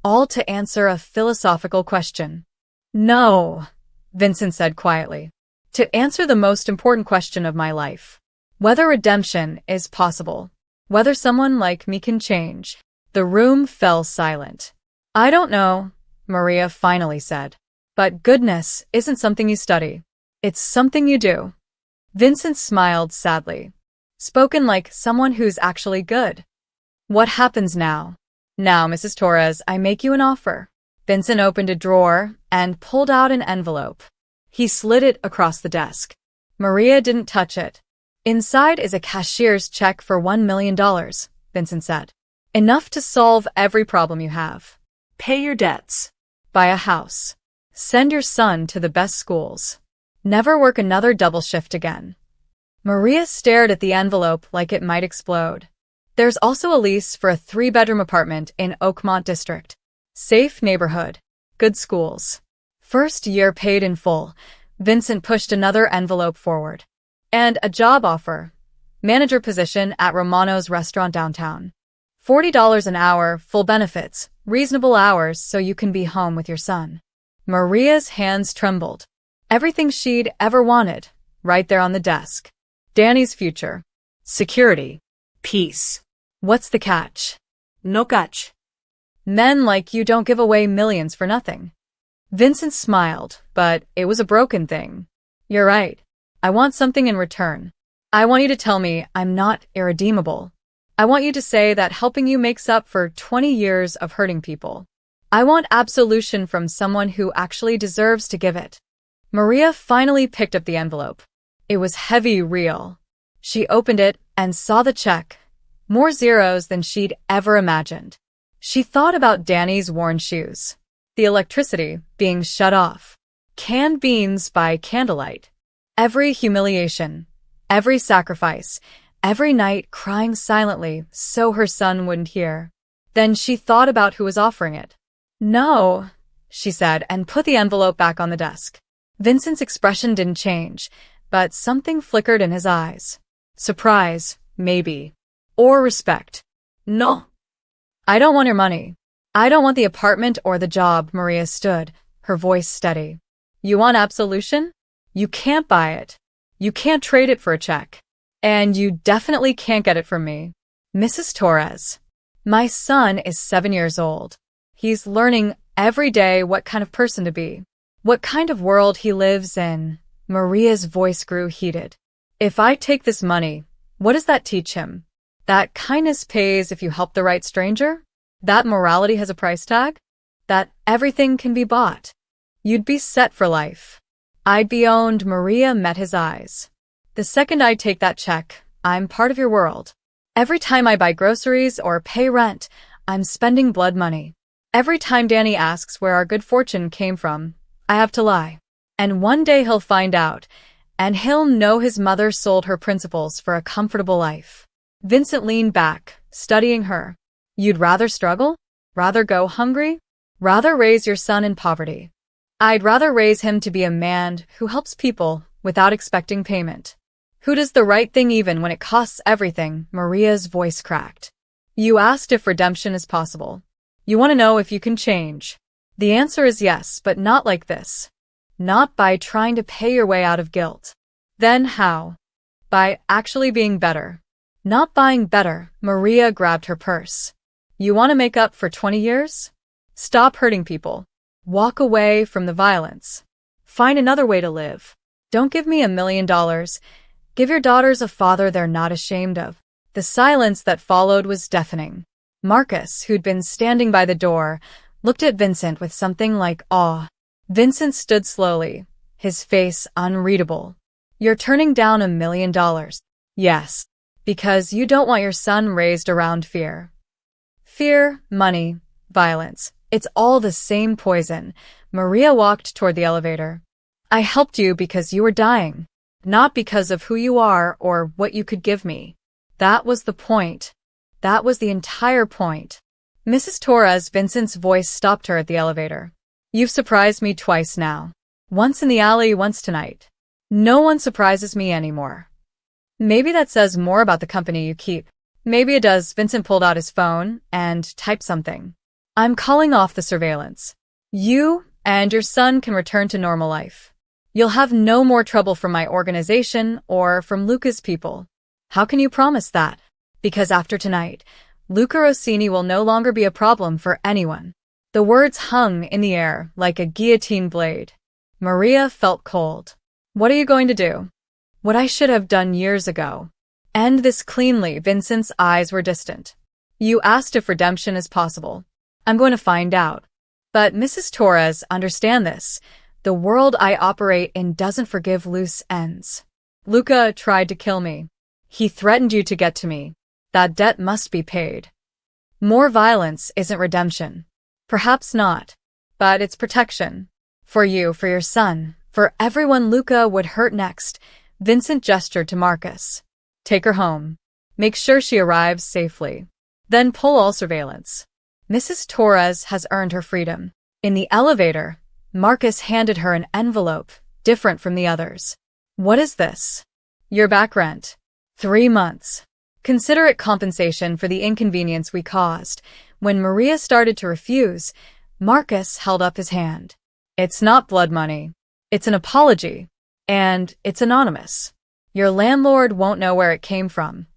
[SPEAKER 1] all to answer a philosophical question. No, Vincent said quietly. To answer the most important question of my life. Whether redemption is possible. Whether someone like me can change. The room fell silent. I don't know, Maria finally said. But goodness isn't something you study. It's something you do. Vincent smiled sadly. Spoken like someone who's actually good. What happens now? Now, Mrs. Torres, I make you an offer. Vincent opened a drawer and pulled out an envelope. He slid it across the desk. Maria didn't touch it. Inside is a cashier's check for $1 million, Vincent said. Enough to solve every problem you have.
[SPEAKER 2] Pay your debts.
[SPEAKER 1] Buy a house. Send your son to the best schools. Never work another double shift again. Maria stared at the envelope like it might explode. There's also a lease for a 3-bedroom apartment in Oakmont District. Safe neighborhood. Good schools. First year paid in full. Vincent pushed another envelope forward. And a job offer. Manager position at Romano's restaurant downtown. $40 an hour, full benefits, reasonable hours so you can be home with your son. Maria's hands trembled. Everything she'd ever wanted, right there on the desk. Danny's future. Security.
[SPEAKER 2] Peace.
[SPEAKER 1] What's the catch?
[SPEAKER 2] No catch.
[SPEAKER 1] Men like you don't give away millions for nothing. Vincent smiled, but it was a broken thing. You're right. I want something in return. I want you to tell me I'm not irredeemable. I want you to say that helping you makes up for 20 years of hurting people. I want absolution from someone who actually deserves to give it. Maria finally picked up the envelope. It was heavy, real. She opened it and saw the check. More zeros than she'd ever imagined. She thought about Danny's worn shoes. The electricity being shut off. Canned beans by candlelight. Every humiliation. Every sacrifice. Every night crying silently so her son wouldn't hear. Then she thought about who was offering it. No, she said and put the envelope back on the desk. Vincent's expression didn't change, but something flickered in his eyes. Surprise, maybe. Or respect.
[SPEAKER 2] No.
[SPEAKER 1] I don't want your money. I don't want the apartment or the job. Maria stood, her voice steady. You want absolution? You can't buy it. You can't trade it for a check. And you definitely can't get it from me. Mrs. Torres. My son is 7 years old. He's learning every day what kind of person to be. What kind of world he lives in. Maria's voice grew heated. If I take this money, what does that teach him? That kindness pays if you help the right stranger? That morality has a price tag? That everything can be bought? You'd be set for life. I'd be owned. Maria met his eyes. The second I take that check, I'm part of your world. Every time I buy groceries or pay rent, I'm spending blood money. Every time Danny asks where our good fortune came from, I have to lie. And one day he'll find out, and he'll know his mother sold her principles for a comfortable life. Vincent leaned back, studying her. You'd rather struggle? Rather go hungry? Rather raise your son in poverty? I'd rather raise him to be a man who helps people without expecting payment. Who does the right thing even when it costs everything? Maria's voice cracked. You asked if redemption is possible. You want to know if you can change. The answer is yes, but not like this. Not by trying to pay your way out of guilt. Then how? By actually being better. Not buying better. Maria grabbed her purse. You want to make up for 20 years? Stop hurting people. Walk away from the violence. Find another way to live. Don't give me $1 million. Give your daughters a father they're not ashamed of. The silence that followed was deafening. Marcus, who'd been standing by the door, looked at Vincent with something like awe. Vincent stood slowly, his face unreadable. You're turning down $1 million. Yes, because you don't want your son raised around fear. Fear, money, violence. It's all the same poison. Maria walked toward the elevator. I helped you because you were dying, not because of who you are or what you could give me. That was the point. That was the entire point. Mrs. Torres, Vincent's voice stopped her at the elevator. You've surprised me twice now. Once in the alley, once tonight. No one surprises me anymore. Maybe that says more about the company you keep. Maybe it does. Vincent pulled out his phone and typed something. I'm calling off the surveillance. You and your son can return to normal life. You'll have no more trouble from my organization or from Luca's people. How can you promise that? Because after tonight, Luca Rossini will no longer be a problem for anyone. The words hung in the air like a guillotine blade. Maria felt cold. What are you going to do? What I should have done years ago. End this cleanly. Vincent's eyes were distant. You asked if redemption is possible. I'm going to find out. But Mrs. Torres, understand this. The world I operate in doesn't forgive loose ends. Luca tried to kill me. He threatened you to get to me. That debt must be paid. More violence isn't redemption. Perhaps not. But it's protection. For you, for your son, for everyone Luca would hurt next. Vincent gestured to Marcus. Take her home. Make sure she arrives safely. Then pull all surveillance. Mrs. Torres has earned her freedom. In the elevator, Marcus handed her an envelope, different from the others. What is this? Your back rent. 3 months. Consider it compensation for the inconvenience we caused. When Maria started to refuse, Marcus held up his hand. It's not blood money. It's an apology. And it's anonymous. Your landlord won't know where it came from.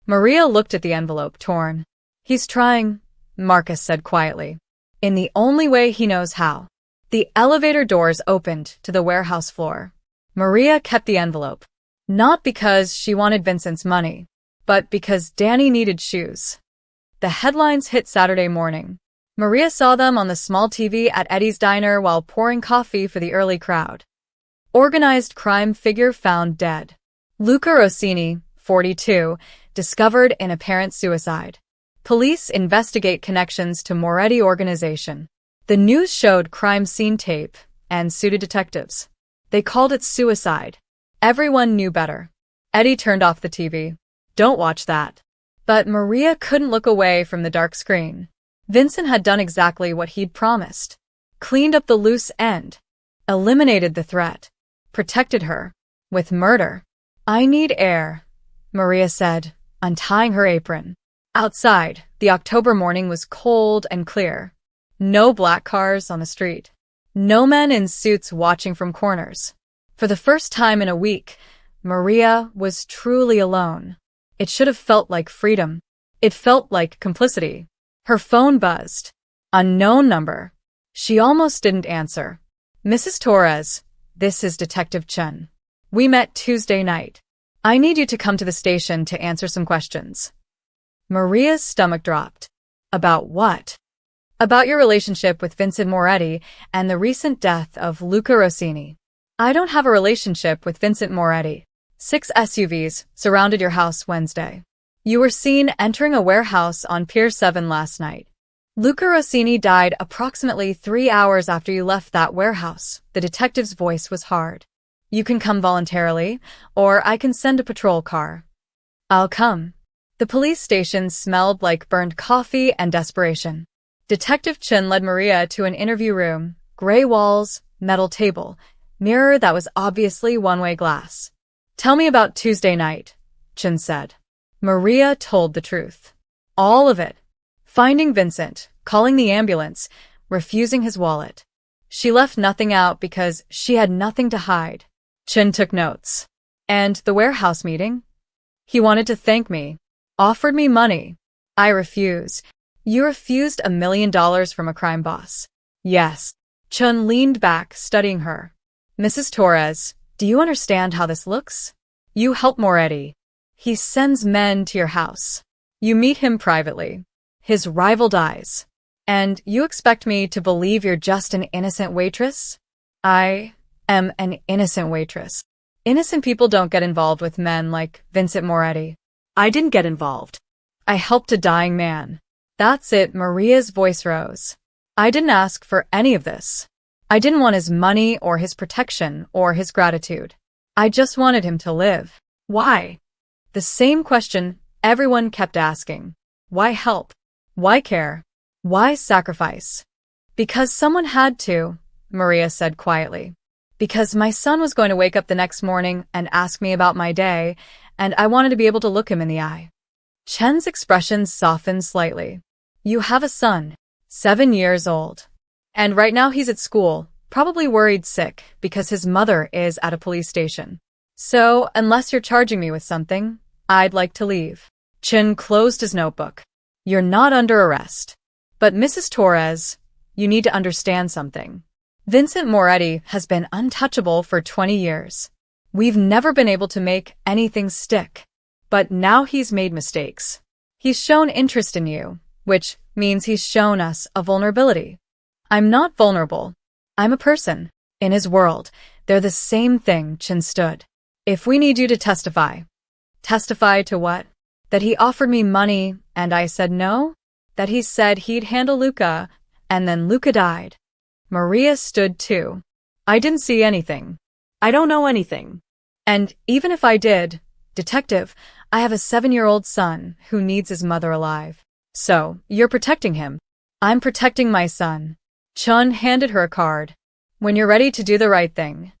[SPEAKER 1] Maria looked at the envelope, torn. He's trying, Marcus said quietly. In the only way he knows how. The elevator doors opened to the warehouse floor. Maria kept the envelope. Not because she wanted Vincent's money, but because Danny needed shoes. The headlines hit Saturday morning. Maria saw them on the small TV at Eddie's diner while pouring coffee for the early crowd. Organized crime figure found dead. Luca Rossini, 42, discovered in apparent suicide. Police investigate connections to Moretti organization. The news showed crime scene tape and suited detectives. They called it suicide. Everyone knew better. Eddie turned off the TV. Don't watch that. But Maria couldn't look away from the dark screen. Vincent had done exactly what he'd promised. Cleaned up the loose end. Eliminated the threat. Protected her. With murder. I need air, Maria said, untying her apron. Outside, the October morning was cold and clear. No black cars on the street. No men in suits watching from corners. For the first time in a week, Maria was truly alone. It should have felt like freedom. It felt like complicity. Her phone buzzed. Unknown number. She almost didn't answer. Mrs. Torres, this is Detective Chen. We met Tuesday night. I need you to come to the station to answer some questions. Maria's stomach dropped. About what? About your relationship with Vincent Moretti and the recent death of Luca Rossini. I don't have a relationship with Vincent Moretti. 6 SUVs surrounded your house Wednesday. You were seen entering a warehouse on Pier 7 last night. Luca Rossini died approximately 3 hours after you left that warehouse. The detective's voice was hard. You can come voluntarily, or I can send a patrol car. I'll come. The police station smelled like burned coffee and desperation. Detective Chen led Maria to an interview room, gray walls, metal table, mirror that was obviously one-way glass. Tell me about Tuesday night, Chen said. Maria told the truth. All of it. Finding Vincent, calling the ambulance, refusing his wallet. She left nothing out because she had nothing to hide. Chen took notes. And the warehouse meeting? He wanted to thank me. Offered me money. I refused. You refused $1 million from a crime boss. Yes. Chen leaned back, studying her. Mrs. Torres, do you understand how this looks? You help Moretti. He sends men to your house. You meet him privately. His rival dies. And you expect me to believe you're just an innocent waitress? I am an innocent waitress. Innocent people don't get involved with men like Vincent Moretti.
[SPEAKER 2] I didn't get involved.
[SPEAKER 1] I helped a dying man. That's it, Maria's voice rose. I didn't ask for any of this. I didn't want his money or his protection or his gratitude. I just wanted him to live. Why? The same question everyone kept asking. Why help? Why care? Why sacrifice? Because someone had to, Maria said quietly. Because my son was going to wake up the next morning and ask me about my day, and I wanted to be able to look him in the eye. Chen's expression softened slightly. You have a son, 7 years old. And right now he's at school, probably worried sick because his mother is at a police station. So, unless you're charging me with something, I'd like to leave. Chen closed his notebook. You're not under arrest. But Mrs. Torres, you need to understand something. Vincent Moretti has been untouchable for 20 years. We've never been able to make anything stick. But now he's made mistakes. He's shown interest in you, which means he's shown us a vulnerability. I'm not vulnerable. I'm a person. In his world, they're the same thing, Chen stood. If we need you to testify. Testify to what? That he offered me money and I said no? That he said he'd handle Luca and then Luca died. Maria stood too. I didn't see anything.
[SPEAKER 2] I don't know anything.
[SPEAKER 1] And even if I did, detective, I have a 7-year-old son who needs his mother alive. So, you're protecting him. I'm protecting my son. Chen handed her a card. When you're ready to do the right thing.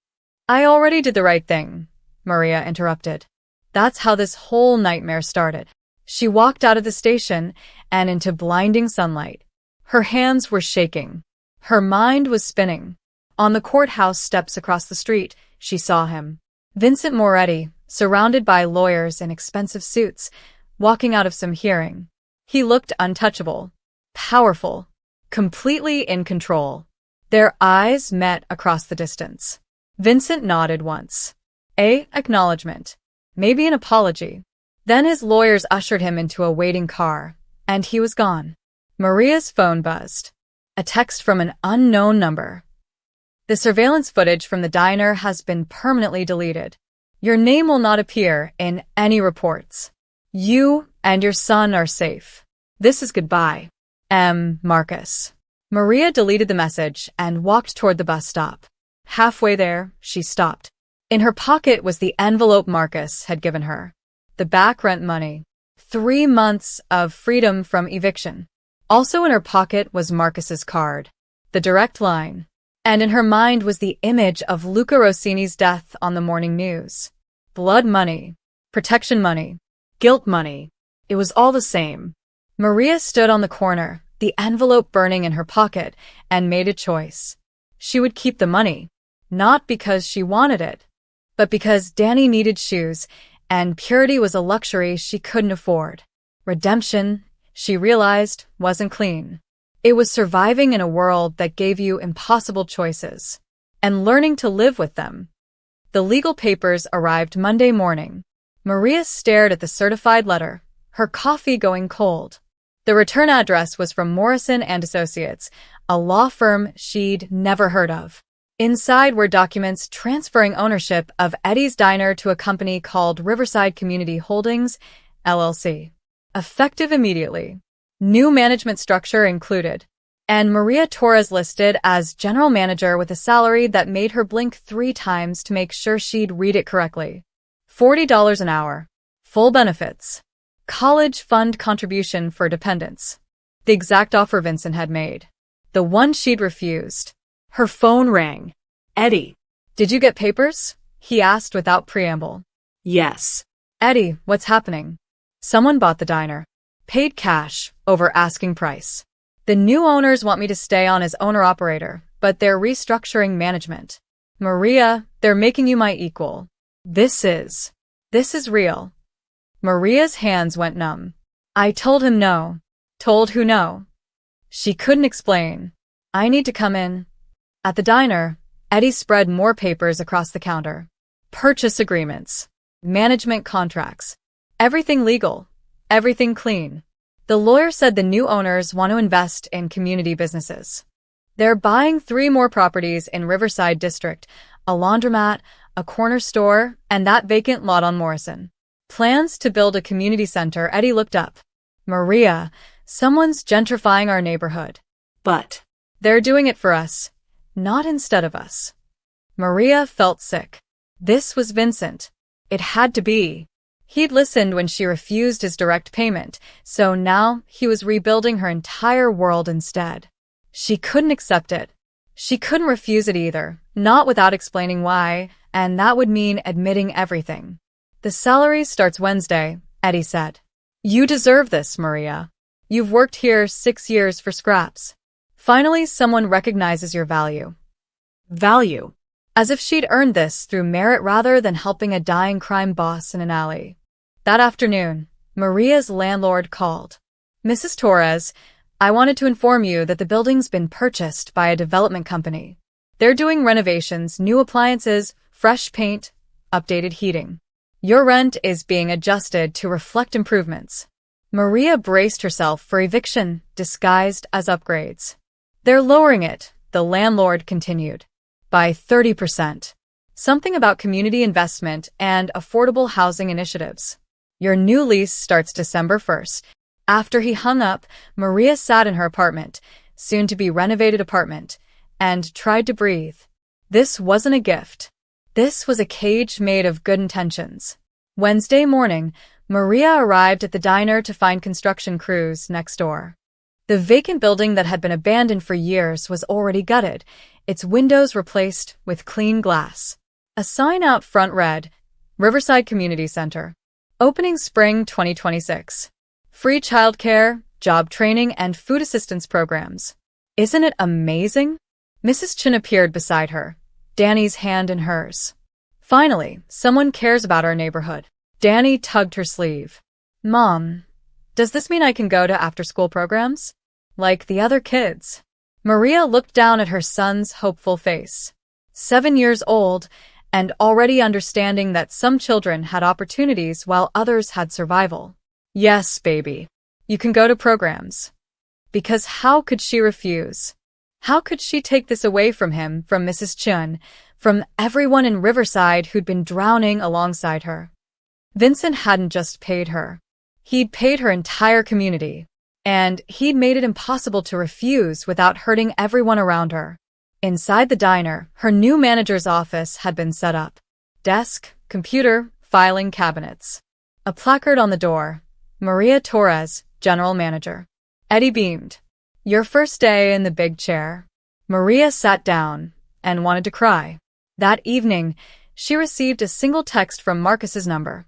[SPEAKER 1] I already did the right thing, Maria interrupted. That's how this whole nightmare started. She walked out of the station and into blinding sunlight. Her hands were shaking. Her mind was spinning. On the courthouse steps across the street, she saw him. Vincent Moretti, surrounded by lawyers in expensive suits, walking out of some hearing. He looked untouchable, powerful, completely in control. Their eyes met across the distance. Vincent nodded once. Acknowledgement. Maybe an apology. Then his lawyers ushered him into a waiting car, and he was gone. Maria's phone buzzed. A text from an unknown number. The surveillance footage from the diner has been permanently deleted. Your name will not appear in any reports. You and your son are safe. This is goodbye. M. Marcus. Maria deleted the message and walked toward the bus stop. Halfway there, she stopped. In her pocket was the envelope Marcus had given her. The back rent money. 3 months of freedom from eviction. Also in her pocket was Marcus's card. The direct line. And in her mind was the image of Luca Rossini's death on the morning news. Blood money. Protection money. Guilt money. It was all the same. Maria stood on the corner, the envelope burning in her pocket, and made a choice. She would keep the money. Not because she wanted it, but because Danny needed shoes, and purity was a luxury she couldn't afford. Redemption, she realized, wasn't clean. It was surviving in a world that gave you impossible choices, and learning to live with them. The legal papers arrived Monday morning. Maria stared at the certified letter, her coffee going cold. The return address was from Morrison and Associates, a law firm she'd never heard of. Inside were documents transferring ownership of Eddie's diner to a company called Riverside Community Holdings, LLC. Effective immediately. New management structure included. And Maria Torres listed as general manager with a salary that made her blink 3 times to make sure she'd read it correctly. $40 an hour. Full benefits. College fund contribution for dependents. The exact offer Vincent had made. The one she'd refused.
[SPEAKER 2] Her phone rang. Eddie.
[SPEAKER 1] Did you get papers? He asked without preamble.
[SPEAKER 2] Yes.
[SPEAKER 1] Eddie, what's happening? Someone bought the diner. Paid cash, over asking price. The new owners want me to stay on as owner-operator, but they're restructuring management. Maria, they're making you my equal. This is real. Maria's hands went numb. I told him no. Told who no? She couldn't explain. I need to come in. At the diner, Eddie spread more papers across the counter. Purchase agreements. Management contracts. Everything legal. Everything clean. The lawyer said the new owners want to invest in community businesses. They're buying 3 more properties in Riverside District, a laundromat, a corner store, and that vacant lot on Morrison. Plans to build a community center. Eddie looked up. Maria, someone's gentrifying our neighborhood.
[SPEAKER 2] But
[SPEAKER 1] they're doing it for us, not instead of us. Maria felt sick. This was Vincent. It had to be. He'd listened when she refused his direct payment, so now he was rebuilding her entire world instead. She couldn't accept it. She couldn't refuse it either, not without explaining why, and that would mean admitting everything. The salary starts Wednesday, Eddie said. You deserve this, Maria. You've worked here 6 years for scraps. Finally, someone recognizes your value.
[SPEAKER 2] Value.
[SPEAKER 1] As if she'd earned this through merit rather than helping a dying crime boss in an alley. That afternoon, Maria's landlord called. Mrs. Torres, I wanted to inform you that the building's been purchased by a development company. They're doing renovations, new appliances, fresh paint, updated heating. Your rent is being adjusted to reflect improvements. Maria braced herself for eviction, disguised as upgrades. They're lowering it, the landlord continued, by 30%. Something about community investment and affordable housing initiatives. Your new lease starts December 1st. After he hung up, Maria sat in her apartment, soon-to-be-renovated apartment, and tried to breathe. This wasn't a gift. This was a cage made of good intentions. Wednesday morning, Maria arrived at the diner to find construction crews next door. The vacant building that had been abandoned for years was already gutted, its windows replaced with clean glass. A sign out front read, Riverside Community Center. Opening Spring 2026. Free childcare, job training, and food assistance programs. Isn't it amazing? Mrs. Chin appeared beside her, Danny's hand in hers. Finally, someone cares about our neighborhood. Danny tugged her sleeve. Mom, does this mean I can go to after-school programs? Like the other kids? Maria looked down at her son's hopeful face. 7 years old, and already understanding that some children had opportunities while others had survival. Yes, baby. You can go to programs. Because how could she refuse? How could she take this away from him, from Mrs. Chun, from everyone in Riverside who'd been drowning alongside her? Vincent hadn't just paid her. He'd paid her entire community. And he'd made it impossible to refuse without hurting everyone around her. Inside the diner, her new manager's office had been set up. Desk, computer, filing cabinets. A placard on the door. Maria Torres, General Manager. Eddie beamed. Your first day in the big chair. Maria sat down and wanted to cry. That evening, she received a single text from Marcus's number.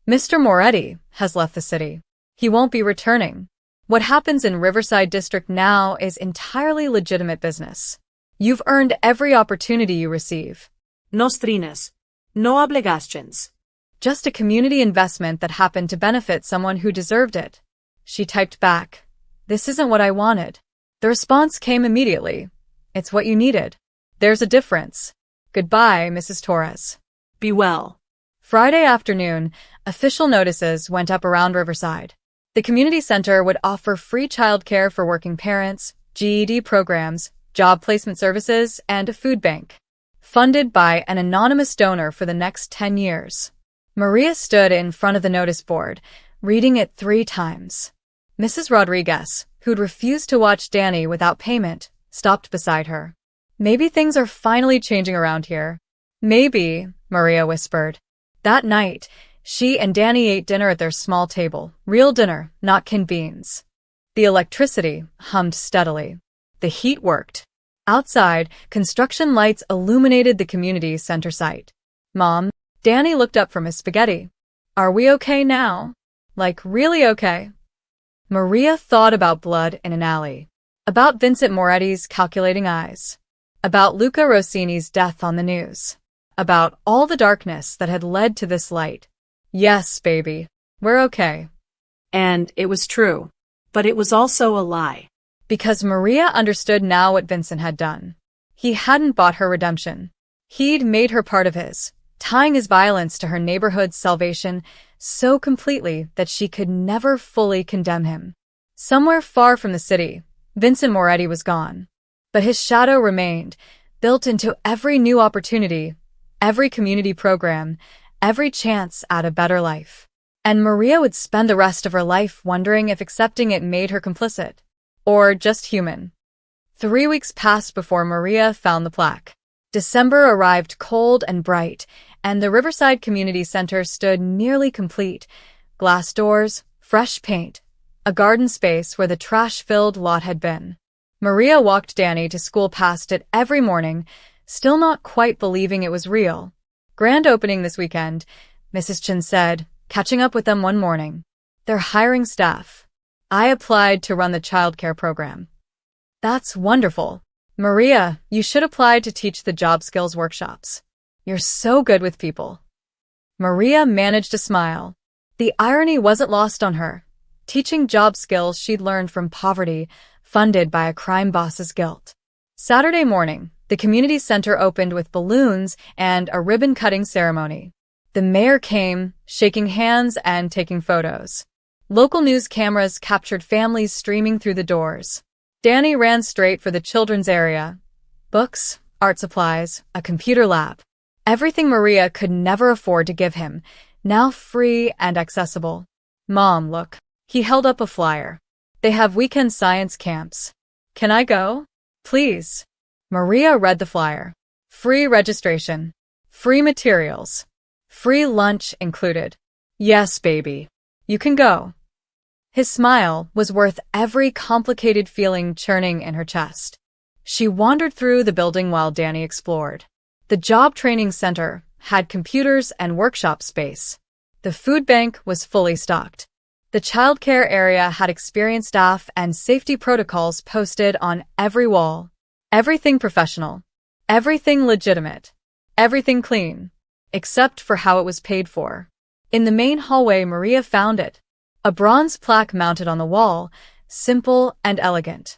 [SPEAKER 1] Mr. Moretti has left the city. He won't be returning. What happens in Riverside District now is entirely legitimate business. You've earned every opportunity you receive.
[SPEAKER 2] No strinas. No obligations.
[SPEAKER 1] Just a community investment that happened to benefit someone who deserved it. She typed back. This isn't what I wanted. The response came immediately. It's what you needed. There's a difference. Goodbye, Mrs. Torres.
[SPEAKER 2] Be well.
[SPEAKER 1] Friday afternoon, official notices went up around Riverside. The community center would offer free childcare for working parents, GED programs, job placement services, and a food bank, funded by an anonymous donor for the next 10 years. Maria stood in front of the notice board, reading it 3 times. Mrs. Rodriguez, who'd refused to watch Danny without payment, stopped beside her. Maybe things are finally changing around here. Maybe, Maria whispered. That night, she and Danny ate dinner at their small table. Real dinner, not canned beans. The electricity hummed steadily. The heat worked. Outside, construction lights illuminated the community center site. Mom, Danny looked up from his spaghetti. Are we okay now? Like, really okay? Maria thought about blood in an alley. About Vincent Moretti's calculating eyes. About Luca Rossini's death on the news. About all the darkness that had led to this light. Yes, baby. We're okay.
[SPEAKER 2] And it was true. But it was also a lie.
[SPEAKER 1] Because Maria understood now what Vincent had done. He hadn't bought her redemption. He'd made her part of his, tying his violence to her neighborhood's salvation so completely that she could never fully condemn him. Somewhere far from the city, Vincent Moretti was gone. But his shadow remained, built into every new opportunity, every community program, every chance at a better life. And Maria would spend the rest of her life wondering if accepting it made her complicit. Or just human. 3 weeks passed before Maria found the plaque. December arrived cold and bright, and the Riverside Community Center stood nearly complete. Glass doors, fresh paint, a garden space where the trash-filled lot had been. Maria walked Danny to school past it every morning, still not quite believing it was real. Grand opening this weekend, Mrs. Chin said, catching up with them one morning. They're hiring staff. I applied to run the childcare program. That's wonderful. Maria, you should apply to teach the job skills workshops. You're so good with people. Maria managed a smile. The irony wasn't lost on her. Teaching job skills she'd learned from poverty, funded by a crime boss's guilt. Saturday morning, the community center opened with balloons and a ribbon-cutting ceremony. The mayor came, shaking hands and taking photos. Local news cameras captured families streaming through the doors. Danny ran straight for the children's area. Books, art supplies, a computer lab. Everything Maria could never afford to give him, now free and accessible. Mom, look. He held up a flyer. They have weekend science camps. Can I go? Please. Maria read the flyer. Free registration. Free materials. Free lunch included. Yes, baby. You can go. His smile was worth every complicated feeling churning in her chest. She wandered through the building while Danny explored. The job training center had computers and workshop space. The food bank was fully stocked. The childcare area had experienced staff and safety protocols posted on every wall. Everything professional. Everything legitimate. Everything clean. Except for how it was paid for. In the main hallway, Maria found it. A bronze plaque mounted on the wall, simple and elegant.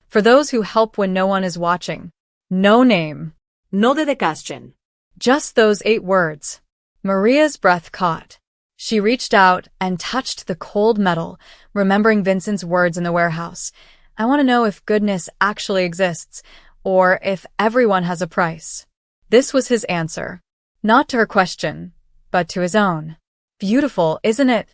[SPEAKER 1] For those who help when no one is watching. No name.
[SPEAKER 2] No dedicación.
[SPEAKER 1] Just those 8 words. Maria's breath caught. She reached out and touched the cold metal, remembering Vincent's words in the warehouse. I want to know if goodness actually exists, or if everyone has a price. This was his answer. Not to her question, but to his own. Beautiful, isn't it?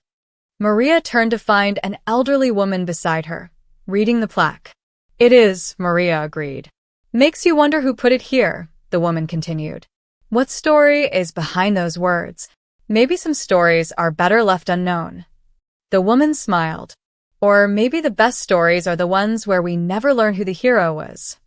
[SPEAKER 1] Maria turned to find an elderly woman beside her, reading the plaque. It is, Maria agreed. Makes you wonder who put it here, the woman continued. What story is behind those words? Maybe some stories are better left unknown. The woman smiled. Or maybe the best stories are the ones where we never learn who the hero was.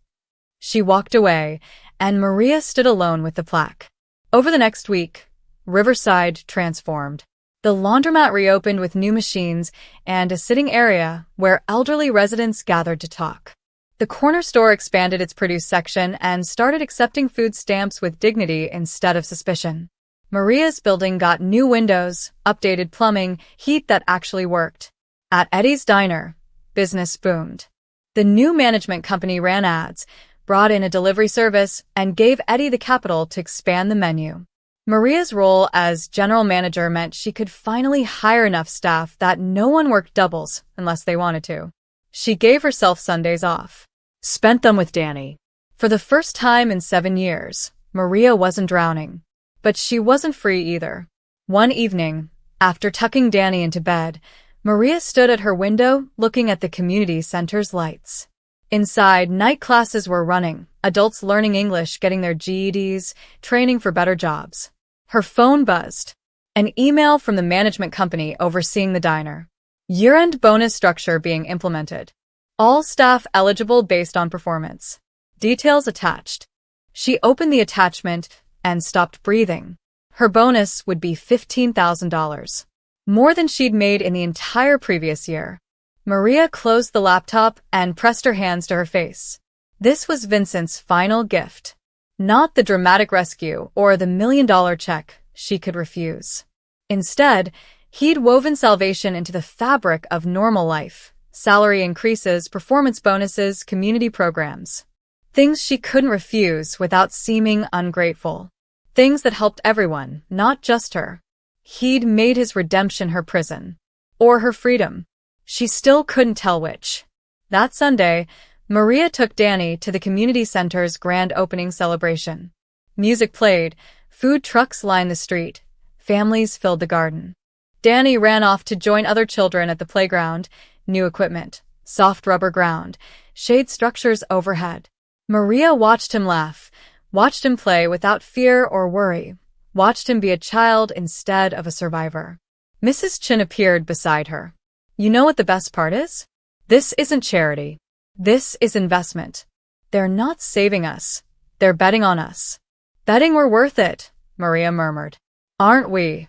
[SPEAKER 1] She walked away, and Maria stood alone with the plaque. Over the next week, Riverside transformed. The laundromat reopened with new machines and a sitting area where elderly residents gathered to talk. The corner store expanded its produce section and started accepting food stamps with dignity instead of suspicion. Maria's building got new windows, updated plumbing, heat that actually worked. At Eddie's Diner, business boomed. The new management company ran ads, brought in a delivery service, and gave Eddie the capital to expand the menu. Maria's role as general manager meant she could finally hire enough staff that no one worked doubles unless they wanted to. She gave herself Sundays off. Spent them with Danny. For the first time in 7 years, Maria wasn't drowning. But she wasn't free either. One evening, after tucking Danny into bed, Maria stood at her window looking at the community center's lights. Inside, night classes were running, adults learning English, getting their GEDs, training for better jobs. Her phone buzzed. An email from the management company overseeing the diner. Year-end bonus structure being implemented. All staff eligible based on performance. Details attached. She opened the attachment and stopped breathing. Her bonus would be $15,000. More than she'd made in the entire previous year. Maria closed the laptop and pressed her hands to her face. This was Vincent's final gift. Not the dramatic rescue or the $1 million check she could refuse. Instead, he'd woven salvation into the fabric of normal life. Salary increases, performance bonuses, community programs. Things she couldn't refuse without seeming ungrateful. Things that helped everyone, not just her. He'd made his redemption her prison. Or her freedom. She still couldn't tell which. That Sunday, Maria took Danny to the community center's grand opening celebration. Music played, food trucks lined the street, families filled the garden. Danny ran off to join other children at the playground, new equipment, soft rubber ground, shade structures overhead. Maria watched him laugh, watched him play without fear or worry, watched him be a child instead of a survivor. Mrs. Chin appeared beside her. You know what the best part is? This isn't charity. This is investment. They're not saving us. They're betting on us. Betting we're worth it, Maria murmured. Aren't we?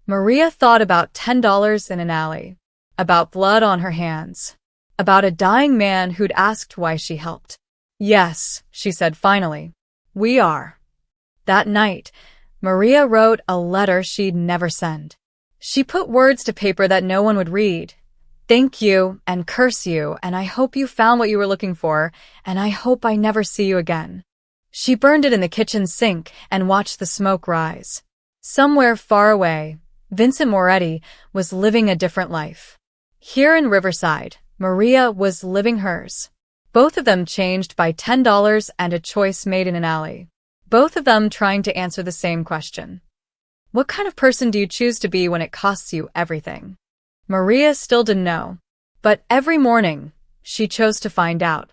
[SPEAKER 1] Maria thought about $10 in an alley. About blood on her hands. About a dying man who'd asked why she helped. Yes, she said finally. We are. That night, Maria wrote a letter she'd never send. She put words to paper that no one would read. Thank you, and curse you, and I hope you found what you were looking for, and I hope I never see you again. She burned it in the kitchen sink and watched the smoke rise. Somewhere far away, Vincent Moretti was living a different life. Here in Riverside, Maria was living hers. Both of them changed by $10 and a choice made in an alley. Both of them trying to answer the same question. What kind of person do you choose to be when it costs you everything? Maria still didn't know. But every morning, she chose to find out.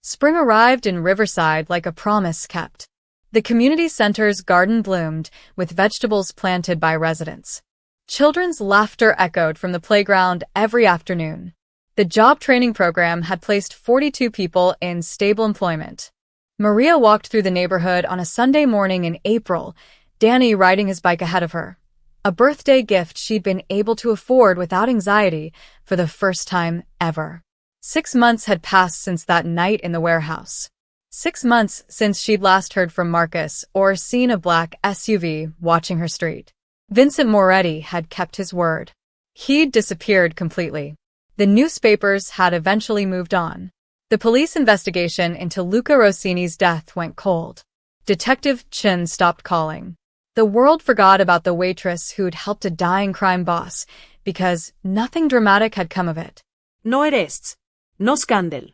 [SPEAKER 1] Spring arrived in Riverside like a promise kept. The community center's garden bloomed, with vegetables planted by residents. Children's laughter echoed from the playground every afternoon. The job training program had placed 42 people in stable employment. Maria walked through the neighborhood on a Sunday morning in April, Danny riding his bike ahead of her. A birthday gift she'd been able to afford without anxiety for the first time ever. 6 months had passed since that night in the warehouse. 6 months since she'd last heard from Marcus or seen a black SUV watching her street. Vincent Moretti had kept his word. He'd disappeared completely. The newspapers had eventually moved on. The police investigation into Luca Rossini's death went cold. Detective Chin stopped calling. The world forgot about the waitress who'd helped a dying crime boss because nothing dramatic had come of it.
[SPEAKER 2] No arrests. No scandal.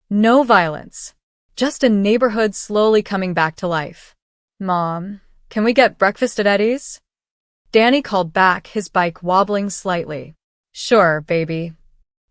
[SPEAKER 1] No violence. Just a neighborhood slowly coming back to life. Mom, can we get breakfast at Eddie's? Danny called back, his bike wobbling slightly. Sure, baby.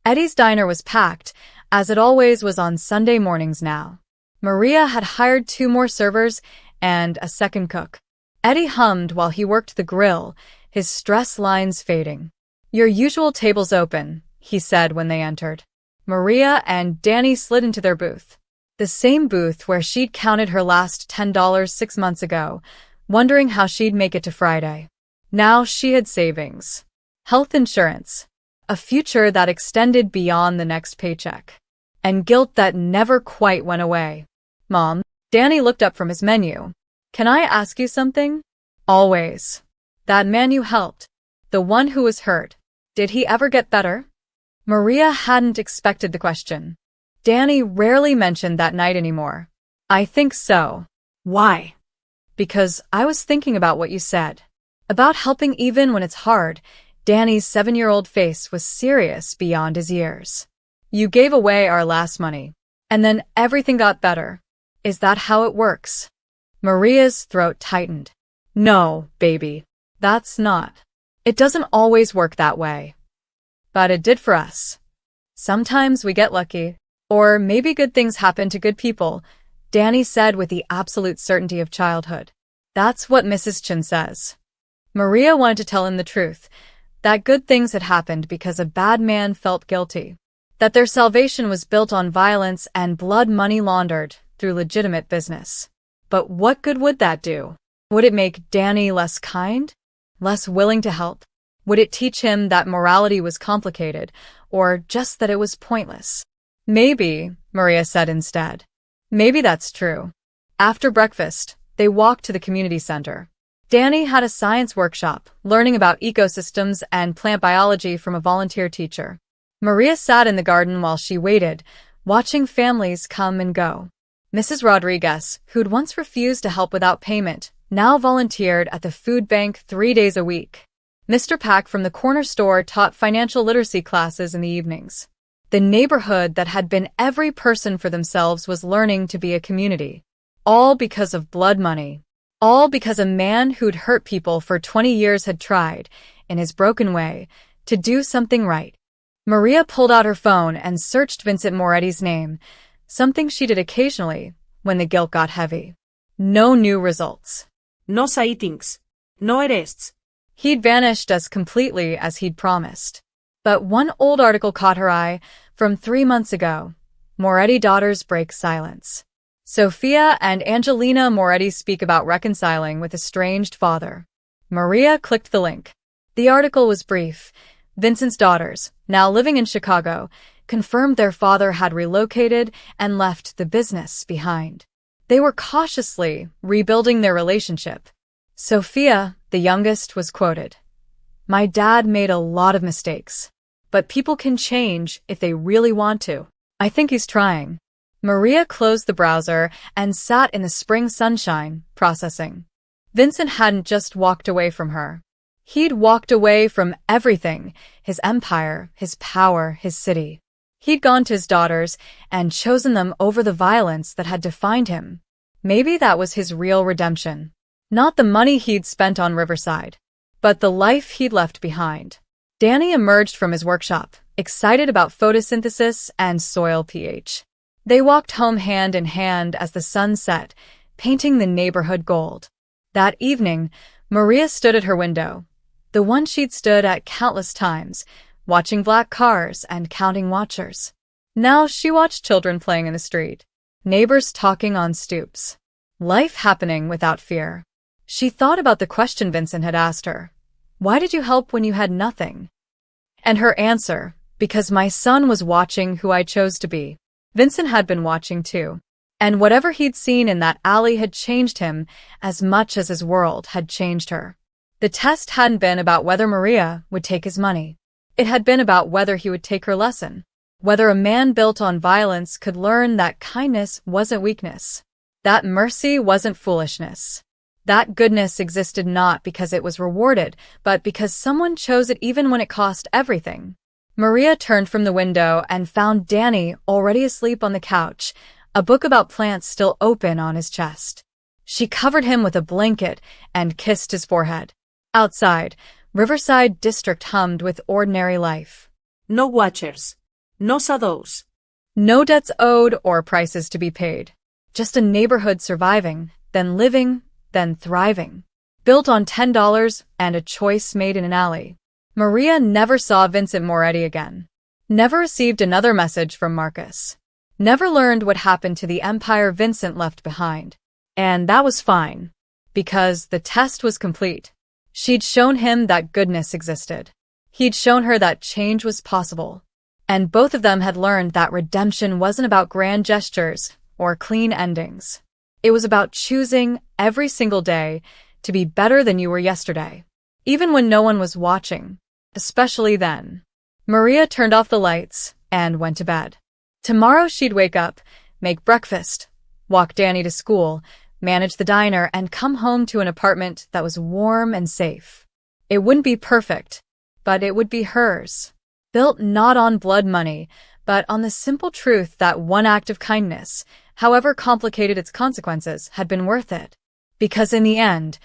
[SPEAKER 1] Eddie's diner was packed, as it always was on Sunday mornings now. Maria had hired 2 more servers and a second cook. Eddie hummed while he worked the grill, his stress lines fading. Your usual table's open, he said when they entered. Maria and Danny slid into their booth. The same booth where she'd counted her last $10 6 months ago, wondering how she'd make it to Friday. Now she had savings. Health insurance. A future that extended beyond the next paycheck. And guilt that never quite went away. Mom, Danny looked up from his menu. Can I ask you something? Always. That man you helped. The one who was hurt. Did he ever get better? Maria hadn't expected the question. Danny rarely mentioned that night anymore. I think so.
[SPEAKER 2] Why?
[SPEAKER 1] Because I was thinking about what you said. About helping even when it's hard. Danny's 7-year-old face was serious beyond his years. You gave away our last money. And then everything got better. Is that how it works? Maria's throat tightened. No, baby. That's not. It doesn't always work that way. But it did for us. Sometimes we get lucky. Or maybe good things happen to good people, Danny said with the absolute certainty of childhood. That's what Mrs. Chen says. Maria wanted to tell him the truth, that good things had happened because a bad man felt guilty, that their salvation was built on violence and blood money laundered through legitimate business. But what good would that do? Would it make Danny less kind? Less willing to help? Would it teach him that morality was complicated, or just that it was pointless? Maybe, Maria said instead. Maybe that's true. After breakfast, they walked to the community center. Danny had a science workshop, learning about ecosystems and plant biology from a volunteer teacher. Maria sat in the garden while she waited, watching families come and go. Mrs. Rodriguez, who'd once refused to help without payment, now volunteered at the food bank 3 days a week. Mr. Pack from the corner store taught financial literacy classes in the evenings. The neighborhood that had been every person for themselves was learning to be a community. All because of blood money. All because a man who'd hurt people for 20 years had tried, in his broken way, to do something right. Maria pulled out her phone and searched Vincent Moretti's name, something she did occasionally when the guilt got heavy. No new results.
[SPEAKER 2] No sightings. No arrests.
[SPEAKER 1] He'd vanished as completely as he'd promised. But one old article caught her eye from 3 months ago. Moretti daughters break silence. Sophia and Angelina Moretti speak about reconciling with estranged father. Maria clicked the link. The article was brief. Vincent's daughters, now living in Chicago, confirmed their father had relocated and left the business behind. They were cautiously rebuilding their relationship. Sophia, the youngest, was quoted. "My dad made a lot of mistakes. But people can change if they really want to. I think he's trying." Maria closed the browser and sat in the spring sunshine, processing. Vincent hadn't just walked away from her. He'd walked away from everything, his empire, his power, his city. He'd gone to his daughters and chosen them over the violence that had defined him. Maybe that was his real redemption. Not the money he'd spent on Riverside, but the life he'd left behind. Danny emerged from his workshop, excited about photosynthesis and soil pH. They walked home hand in hand as the sun set, painting the neighborhood gold. That evening, Maria stood at her window, the one she'd stood at countless times, watching black cars and counting watchers. Now she watched children playing in the street, neighbors talking on stoops. Life happening without fear. She thought about the question Vincent had asked her. Why did you help when you had nothing? And her answer, because my son was watching who I chose to be. Vincent had been watching too. And whatever he'd seen in that alley had changed him as much as his world had changed her. The test hadn't been about whether Maria would take his money. It had been about whether he would take her lesson. Whether a man built on violence could learn that kindness wasn't weakness. That mercy wasn't foolishness. That goodness existed not because it was rewarded, but because someone chose it even when it cost everything. Maria turned from the window and found Danny already asleep on the couch, a book about plants still open on his chest. She covered him with a blanket and kissed his forehead. Outside, Riverside District hummed with ordinary life.
[SPEAKER 2] No watchers. No shadows.
[SPEAKER 1] No debts owed or prices to be paid. Just a neighborhood surviving, then living, then thriving. Built on $10 and a choice made in an alley. Maria never saw Vincent Moretti again. Never received another message from Marcus. Never learned what happened to the empire Vincent left behind. And that was fine. Because the test was complete. She'd shown him that goodness existed. He'd shown her that change was possible. And both of them had learned that redemption wasn't about grand gestures or clean endings. It was about choosing every single day to be better than you were yesterday, even when no one was watching, especially then. Maria turned off the lights and went to bed. Tomorrow she'd wake up, make breakfast, walk Danny to school, manage the diner, and come home to an apartment that was warm and safe. It wouldn't be perfect, but it would be hers. Built not on blood money, but on the simple truth that one act of kindness, however complicated its consequences, had been worth it. Because in the end,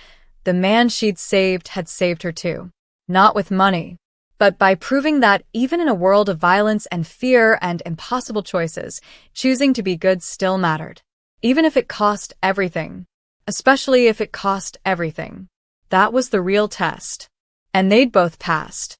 [SPEAKER 1] the man she'd saved had saved her too. Not with money, but by proving that even in a world of violence and fear and impossible choices, choosing to be good still mattered. Even if it cost everything. Especially if it cost everything. That was the real test. And they'd both passed.